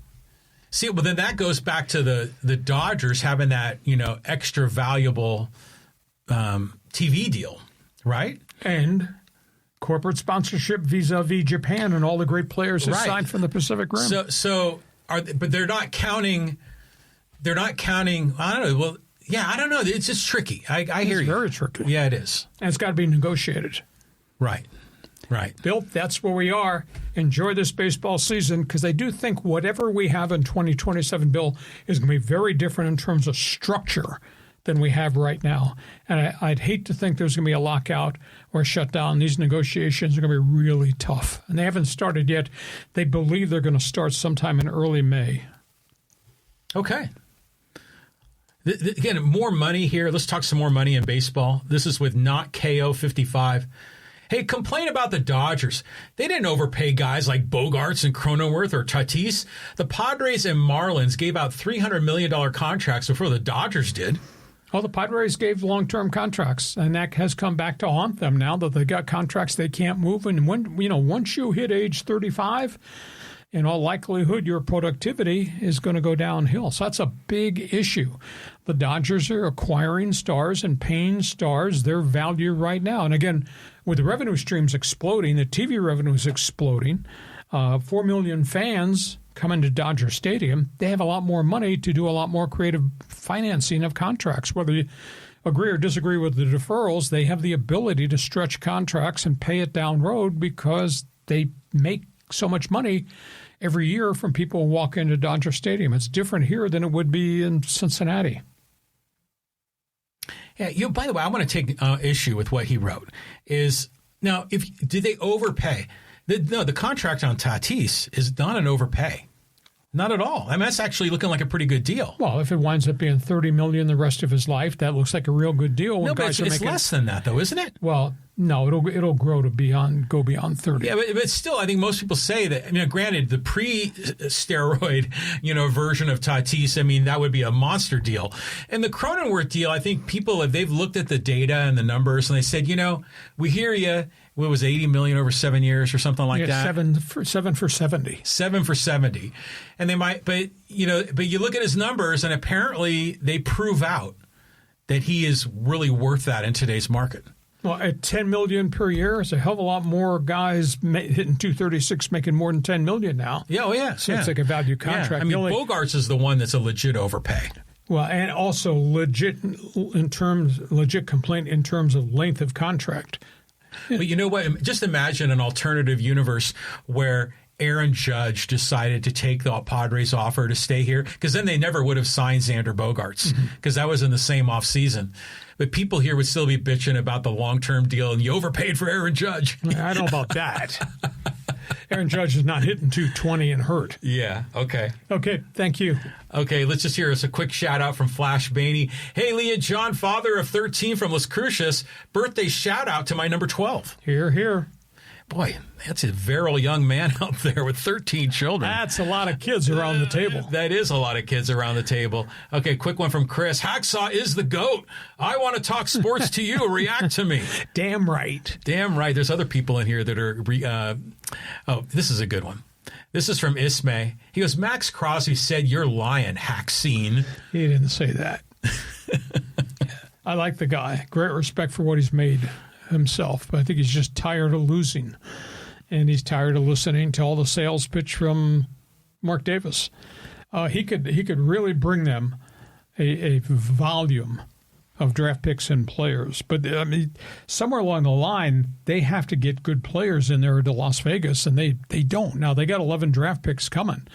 See, well, then that goes back to the Dodgers having that, extra valuable TV deal, right? And corporate sponsorship vis-a-vis Japan and all the great players aside from the Pacific Rim. But they're not counting. They're not counting. I don't know. Well, yeah, I don't know. It's just tricky. I hear you. It's very tricky. Yeah, it is. And it's got to be negotiated. Right. Bill, that's where we are. Enjoy this baseball season, because I do think whatever we have in 2027, Bill, is going to be very different in terms of structure than we have right now. And I'd hate to think there's going to be a lockout or a shutdown. These negotiations are going to be really tough. And they haven't started yet. They believe they're going to start sometime in early May. Okay. Again, more money here. Let's talk some more money in baseball. This is with Not KO55. Hey, complain about the Dodgers. They didn't overpay guys like Bogarts and Cronenworth or Tatis. The Padres and Marlins gave out $300 million contracts before the Dodgers did. Well, the Padres gave long-term contracts, and that has come back to haunt them now that they got contracts they can't move. And once you hit age 35, in all likelihood, your productivity is going to go downhill. So that's a big issue. The Dodgers are acquiring stars and paying stars their value right now. And again, with the revenue streams exploding, the TV revenue is exploding. 4 million fans coming to Dodger Stadium. They have a lot more money to do a lot more creative financing of contracts. Whether you agree or disagree with the deferrals, they have the ability to stretch contracts and pay it down road because they make so much money every year from people who walk into Dodger Stadium. It's different here than it would be in Cincinnati. Yeah, by the way, I want to take issue with what he wrote. Did they overpay? The contract on Tatis is not an overpay. Not at all. I mean, that's actually looking like a pretty good deal. Well, if it winds up being $30 million the rest of his life, that looks like a real good deal. No, but it's less than that, though, isn't it? Well, no, it'll grow to go beyond 30. Yeah, but still, I think most people say that. I mean, granted, the pre-steroid, version of Tatis, I mean, that would be a monster deal. And the Cronenworth deal, I think they've looked at the data and the numbers, and they said, we hear you. What was $80 million over 7 years or something like that? 7 for 70. 7 for 70, and they might, but you look at his numbers, and apparently they prove out that he is really worth that in today's market. Well, at $10 million per year, it's a hell of a lot more guys hitting 236 making more than $10 million now. Yeah, So it's like a value contract. Yeah. I mean, Bogarts is the one that's a legit overpay. Well, and also legit complaint in terms of length of contract. But you know what? Just imagine an alternative universe where Aaron Judge decided to take the Padres offer to stay here, because then they never would have signed Xander Bogaerts, because that was in the same offseason. But people here would still be bitching about the long-term deal, and you overpaid for Aaron Judge. I don't know about that. Aaron Judge is not hitting 220 and hurt. Yeah, okay. Okay, thank you. Okay, let's just hear us a quick shout-out from Flash Bainey. Hey, Leah John, father of 13 from Las Cruces, birthday shout-out to my number 12. Here, here. Boy, that's a virile young man out there with 13 children. That's a lot of kids around the table. That is a lot of kids around the table. Okay, quick one from Chris. Hacksaw is the GOAT. I want to talk sports to you. React to me. Damn right. Damn right. There's other people in here that are... this is a good one. This is from Ismay. He goes, Max Crosby said, you're lying, Hackseen. He didn't say that. I like the guy. Great respect for what he's made himself, but I think he's just tired of losing, and he's tired of listening to all the sales pitch from Mark Davis. He could really bring them a volume of draft picks and players, but I mean, somewhere along the line they have to get good players in there to Las Vegas, and they don't. Now they got 11 draft picks coming.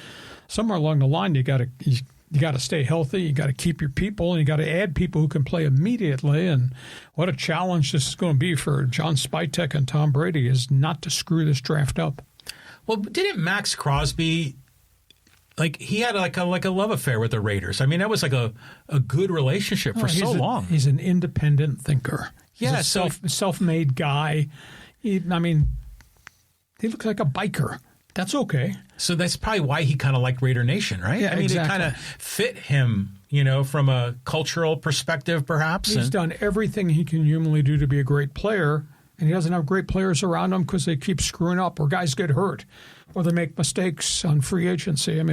Somewhere along the line you got to stay healthy. You got to keep your people, and you got to add people who can play immediately. And what a challenge this is going to be for John Spytek and Tom Brady, is not to screw this draft up. Well, didn't Max Crosby, he had like a love affair with the Raiders? I mean, that was like a good relationship for so long. He's an independent thinker. He's a self-made guy. He looks like a biker. That's okay. So that's probably why he kind of liked Raider Nation, right? Yeah, exactly. It kind of fit him, from a cultural perspective, perhaps. He's done everything he can humanly do to be a great player, and he doesn't have great players around him because they keep screwing up, or guys get hurt, or they make mistakes on free agency.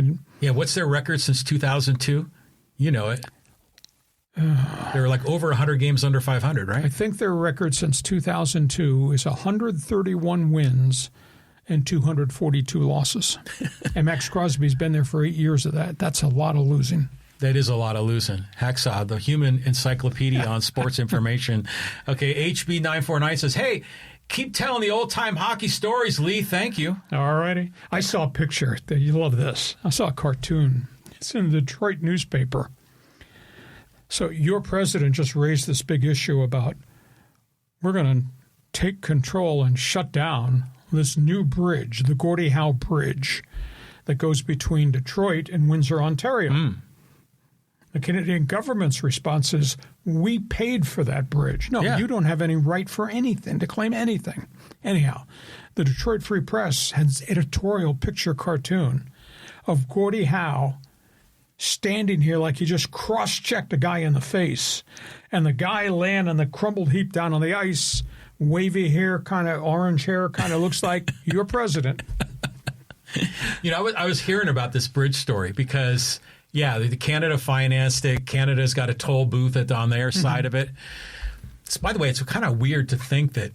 Yeah, what's their record since 2002? You know it. They were over 100 games under 500, right? I think their record since 2002 is 131 wins and 242 losses. And Max Crosby's been there for 8 years of that. That's a lot of losing. That is a lot of losing. Hacksaw, the human encyclopedia on sports information. Okay, HB949 says, hey, keep telling the old-time hockey stories, Lee. Thank you. All righty. I saw a picture. You love this. I saw a cartoon. It's in the Detroit newspaper. So your president just raised this big issue about we're going to take control and shut down this new bridge, the Gordie Howe Bridge, that goes between Detroit and Windsor, Ontario. The Canadian government's response is, we paid for that bridge. No, you don't have any right for anything, to claim anything. Anyhow, the Detroit Free Press has an editorial picture cartoon of Gordie Howe standing here like he just cross-checked a guy in the face, and the guy laying on the crumbled heap down on the ice, wavy hair, kind of orange hair, kind of looks like your president. I was hearing about this bridge story because, the Canada financed it. Canada's got a toll booth on their side of it. By the way, it's kind of weird to think that,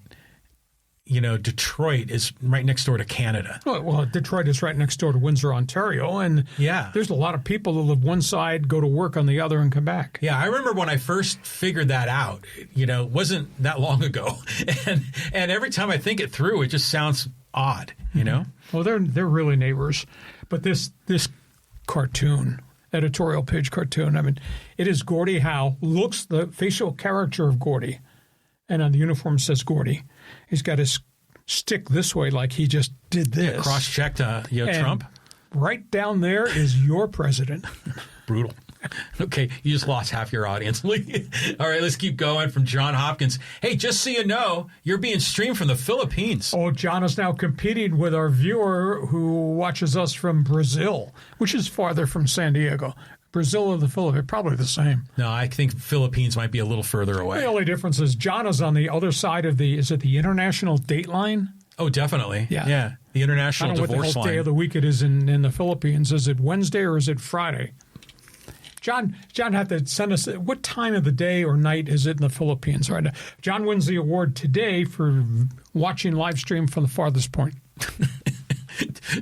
Detroit is right next door to Canada. Well, Detroit is right next door to Windsor, Ontario, and there's a lot of people that live one side, go to work on the other, and come back. Yeah, I remember when I first figured that out, it wasn't that long ago. And every time I think it through, it just sounds odd, Well, they're really neighbors. But this cartoon, editorial page cartoon, it is Gordie Howe, looks the facial character of Gordie, and on the uniform says Gordie. He's got his stick this way like he just did this. Yeah, cross-checked Trump. Right down there is your president. Brutal. Okay, you just lost half your audience. All right, let's keep going from John Hopkins. Hey, just so you know, you're being streamed from the Philippines. Oh, John is now competing with our viewer who watches us from Brazil, which is farther from San Diego. Brazil or the Philippines, probably the same. No, I think Philippines might be a little further away. The only difference is John is on the other side of the international date line? Oh, definitely. Yeah. The international divorce line. I don't know what the whole day of the week it is in the Philippines. Is it Wednesday or is it Friday? John had to send us, what time of the day or night is it in the Philippines right now? John wins the award today for watching live stream from the farthest point.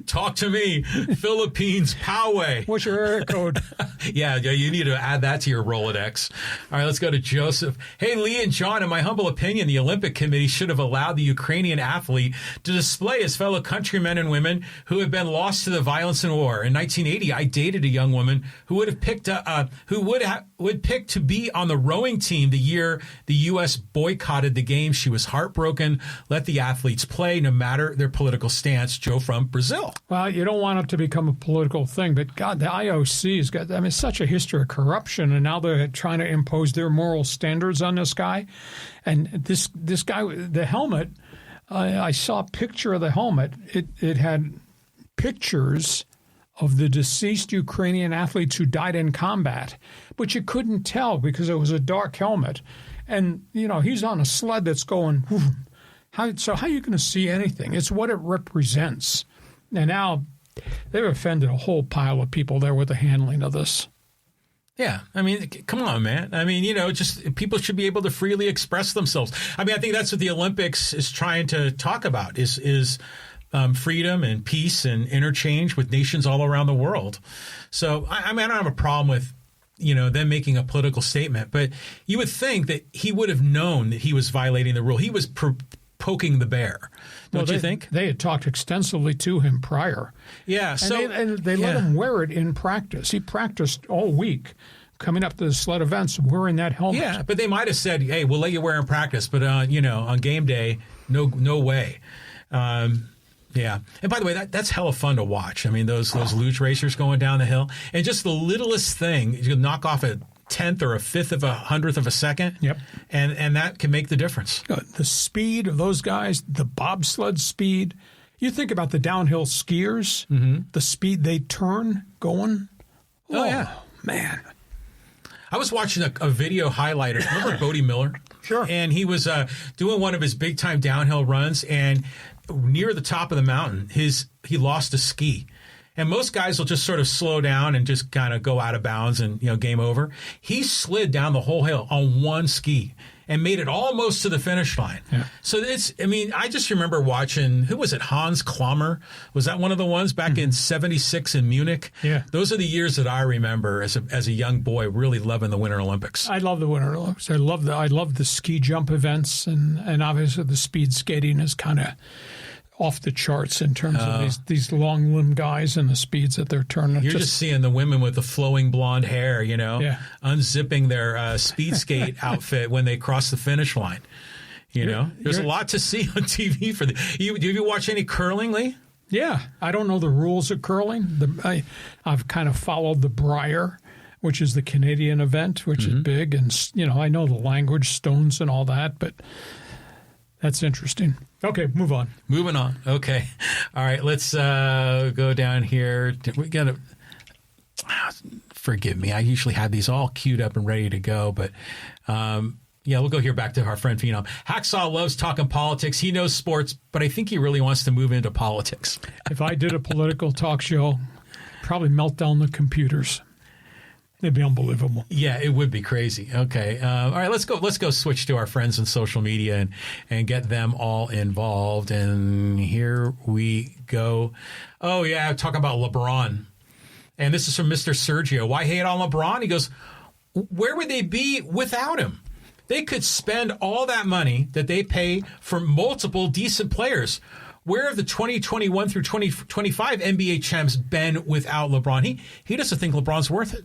Talk to me. Philippines, Poway. What's your area code? Yeah, you need to add that to your Rolodex. All right, let's go to Joseph. Hey, Lee and John, in my humble opinion, the Olympic Committee should have allowed the Ukrainian athlete to display his fellow countrymen and women who have been lost to the violence and war. In 1980, I dated a young woman who would have picked would pick to be on the rowing team the year the U.S. boycotted the games. She was heartbroken. Let the athletes play, no matter their political stance. Joe from Brazil. Well, you don't want it to become a political thing, but God, the IOC has got, I mean, such a history of corruption, and now they're trying to impose their moral standards on this guy. And this guy, the helmet, I saw a picture of the helmet. It had pictures of the deceased Ukrainian athletes who died in combat, but you couldn't tell because it was a dark helmet. And, he's on a sled that's going, how are you going to see anything? It's what it represents. And now they've offended a whole pile of people there with the handling of this. Yeah. I mean, come on, man. I mean, just people should be able to freely express themselves. I mean, I think that's what the Olympics is trying to talk about is freedom and peace and interchange with nations all around the world. So, I mean, I don't have a problem with, them making a political statement, but you would think that he would have known that he was violating the rule. He was poking the bear. Don't you think? They had talked extensively to him prior. Yeah. And they let him wear it in practice. He practiced all week coming up to the sled events wearing that helmet. Yeah, but they might have said, hey, we'll let you wear it in practice, but, on game day, no way. Yeah. And by the way, that's hella fun to watch. I mean, those luge racers going down the hill. And just the littlest thing, you can knock off a tenth or a fifth of a hundredth of a second. Yep. And that can make the difference. The speed of those guys, the bobsled speed. You think about the downhill skiers, the speed they turn going. Oh, yeah. Man. I was watching a video highlighter. Remember Bodie Miller? Sure. And he was doing one of his big-time downhill runs, and near the top of the mountain, he lost a ski. And most guys will just sort of slow down and just kind of go out of bounds and, game over. He slid down the whole hill on one ski and made it almost to the finish line. Yeah. So I just remember watching, who was it? Hans Klammer? Was that one of the ones back in 76 in Munich? Yeah. Those are the years that I remember as a young boy really loving the Winter Olympics. I love the Winter Olympics. I love the ski jump events, and obviously the speed skating is kind of off the charts in terms of these long limb guys and the speeds that they're turning. You're just seeing the women with the flowing blonde hair, unzipping their speed skate outfit when they cross the finish line. There's a lot to see on TV for the. Do you watch any curling, Lee? Yeah, I don't know the rules of curling. I've kind of followed the Brier, which is the Canadian event, which is big, and I know the language, stones, and all that, but that's interesting. Okay, move on. Moving on. Okay. All right, let's go down here. We got to forgive me. I usually have these all queued up and ready to go, but we'll go here back to our friend Phenom. Hacksaw loves talking politics. He knows sports, but I think he really wants to move into politics. If I did a political talk show, probably melt down the computers. It'd be unbelievable. Yeah, it would be crazy. Okay. All right, let's go switch to our friends on social media and get them all involved. And here we go. Oh, yeah, talk about LeBron. And this is from Mr. Sergio. Why hate on LeBron? He goes, where would they be without him? They could spend all that money that they pay for multiple decent players. Where have the 2021 through 2025 NBA champs been without LeBron? He doesn't think LeBron's worth it.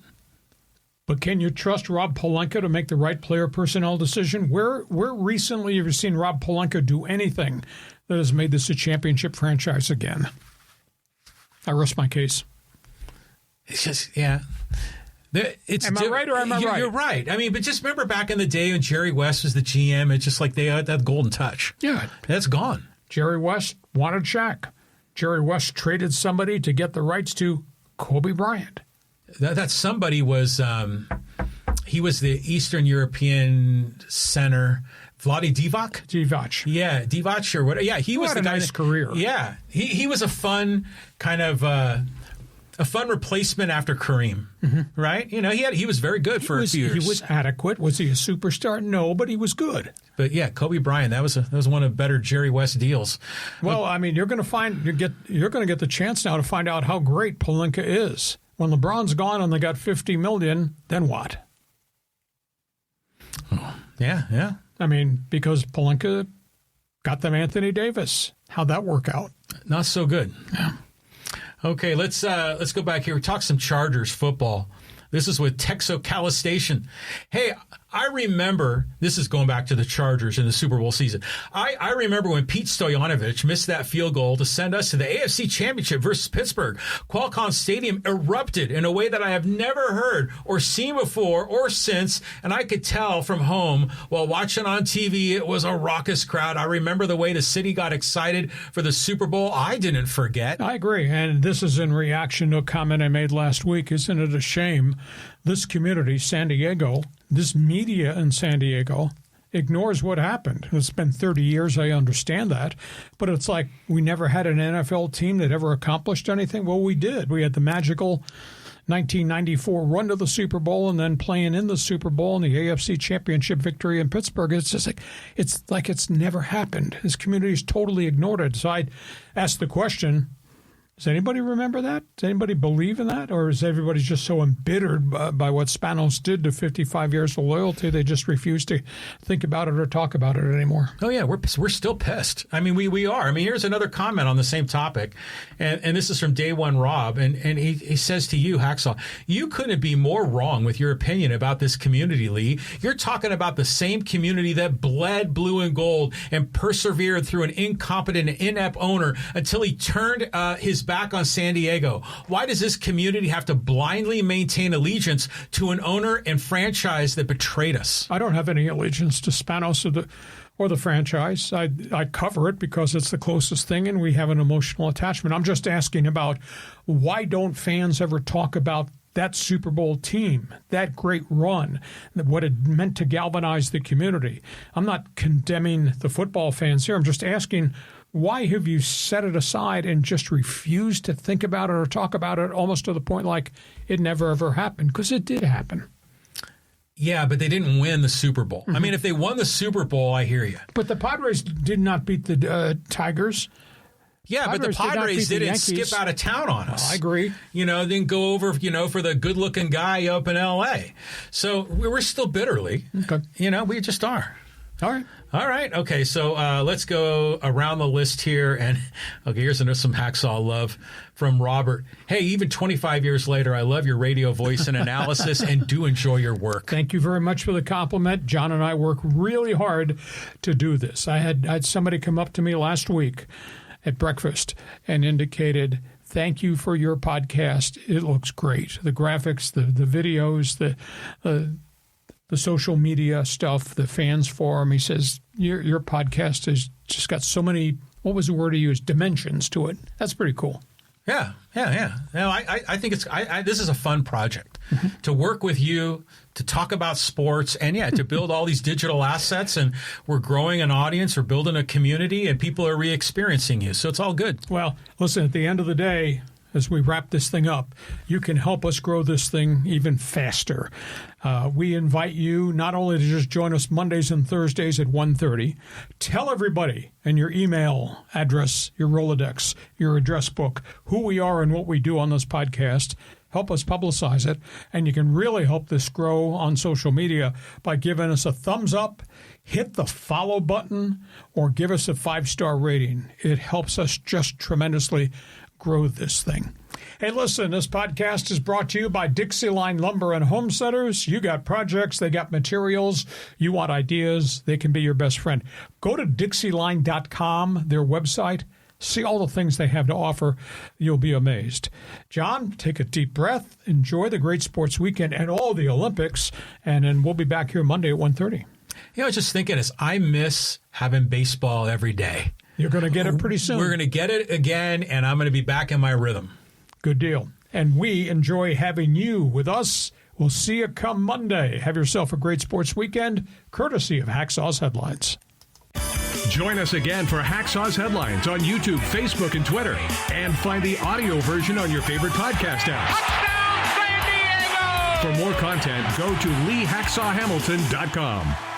But can you trust Rob Pelinka to make the right player personnel decision? Where recently have you seen Rob Pelinka do anything that has made this a championship franchise again? I rest my case. It's just, yeah. Am I right or am I right? You're right. I mean, but just remember back in the day when Jerry West was the GM, it's just like they had that golden touch. Yeah. That's gone. Jerry West wanted Shaq. Jerry West traded somebody to get the rights to Kobe Bryant. That somebody was, he was the Eastern European center, Vlade Divac? Divac. Yeah, Divac or whatever. Yeah, he was the guy. Nice career. Yeah, he was a fun kind of a fun replacement after Kareem, right? He was very good for a few years. He was adequate. Was he a superstar? No, but he was good. But yeah, Kobe Bryant, that was one of the better Jerry West deals. Well, I mean, you're going to get the chance now to find out how great Pelinka is. When LeBron's gone and they got $50 million, then what? Oh, yeah. I mean, because Pelinka got them Anthony Davis. How'd that work out? Not so good. Yeah. Okay, let's go back here. We talk some Chargers football. This is with Texocala Station. Hey, I remember, this is going back to the Chargers in the Super Bowl season. I remember when Pete Stoyanovich missed that field goal to send us to the AFC Championship versus Pittsburgh. Qualcomm Stadium erupted in a way that I have never heard or seen before or since, and I could tell from home while watching on TV it was a raucous crowd. I remember the way the city got excited for the Super Bowl. I didn't forget. I agree, and this is in reaction to a comment I made last week. Isn't it a shame this community, San Diego, this media in San Diego ignores what happened? It's been 30 years, I understand that. But it's like we never had an NFL team that ever accomplished anything. Well, we did. We had the magical 1994 run to the Super Bowl and then playing in the Super Bowl and the AFC Championship victory in Pittsburgh. It's just like it's never happened. This community's totally ignored it. So I asked the question, does anybody remember that? Does anybody believe in that? Or is everybody just so embittered by what Spanos did to 55 years of loyalty, they just refuse to think about it or talk about it anymore? Oh, yeah, we're still pissed. I mean, we are. I mean, here's another comment on the same topic, and this is from Day One Rob, and he says to you, Hacksaw, you couldn't be more wrong with your opinion about this community, Lee. You're talking about the same community that bled blue and gold and persevered through an incompetent and inept owner until he turned his back on San Diego. Why does this community have to blindly maintain allegiance to an owner and franchise that betrayed us? I don't have any allegiance to Spanos or the franchise. I cover it because it's the closest thing and we have an emotional attachment. I'm just asking about why don't fans ever talk about that Super Bowl team, that great run, what it meant to galvanize the community. I'm not condemning the football fans here. I'm just asking, why have you set it aside and just refused to think about it or talk about it almost to the point like it never, ever happened? Because it did happen. Yeah, but they didn't win the Super Bowl. Mm-hmm. I mean, if they won the Super Bowl, I hear you. But the Padres did not beat the Tigers. Yeah, but the Padres didn't skip out of town on us. I agree. Didn't go over, for the good-looking guy up in L.A. So we're still bitterly. Okay. We just are. All right. Okay, so let's go around the list here. And, here's some Hacksaw love from Robert. Hey, even 25 years later, I love your radio voice and analysis and do enjoy your work. Thank you very much for the compliment. John and I work really hard to do this. I had somebody come up to me last week at breakfast and indicated, thank you for your podcast. It looks great. The graphics, the videos, the social media stuff, the fans forum. He says, your podcast has just got so many, what was the word he used, dimensions to it. That's pretty cool. Yeah. No, I think this is a fun project to work with you, to talk about sports, and to build all these digital assets. And we're growing an audience, we're building a community, and people are re-experiencing you. So it's all good. Well, listen, at the end of the day, as we wrap this thing up, you can help us grow this thing even faster. We invite you not only to just join us Mondays and Thursdays at 1:30. Tell everybody in your email address, your Rolodex, your address book, who we are and what we do on this podcast. Help us publicize it. And you can really help this grow on social media by giving us a thumbs up, hit the follow button, or give us a 5-star rating. It helps us just tremendously grow this thing. Hey, listen, this podcast is brought to you by DIXIELINE Lumber and Home Centers. You got projects, they got materials, you want ideas, they can be your best friend. Go to DIXIELINE.com, their website. See all the things they have to offer. You'll be amazed. John, take a deep breath. Enjoy the great sports weekend and all the Olympics. And then we'll be back here Monday at 1:30. I was just thinking, I miss having baseball every day. You're going to get it pretty soon. We're going to get it again, and I'm going to be back in my rhythm. Good deal. And we enjoy having you with us. We'll see you come Monday. Have yourself a great sports weekend, courtesy of Hacksaw's Headlines. Join us again for Hacksaw's Headlines on YouTube, Facebook, and Twitter. And find the audio version on your favorite podcast app. Touchdown, San Diego! For more content, go to LeeHacksawHamilton.com.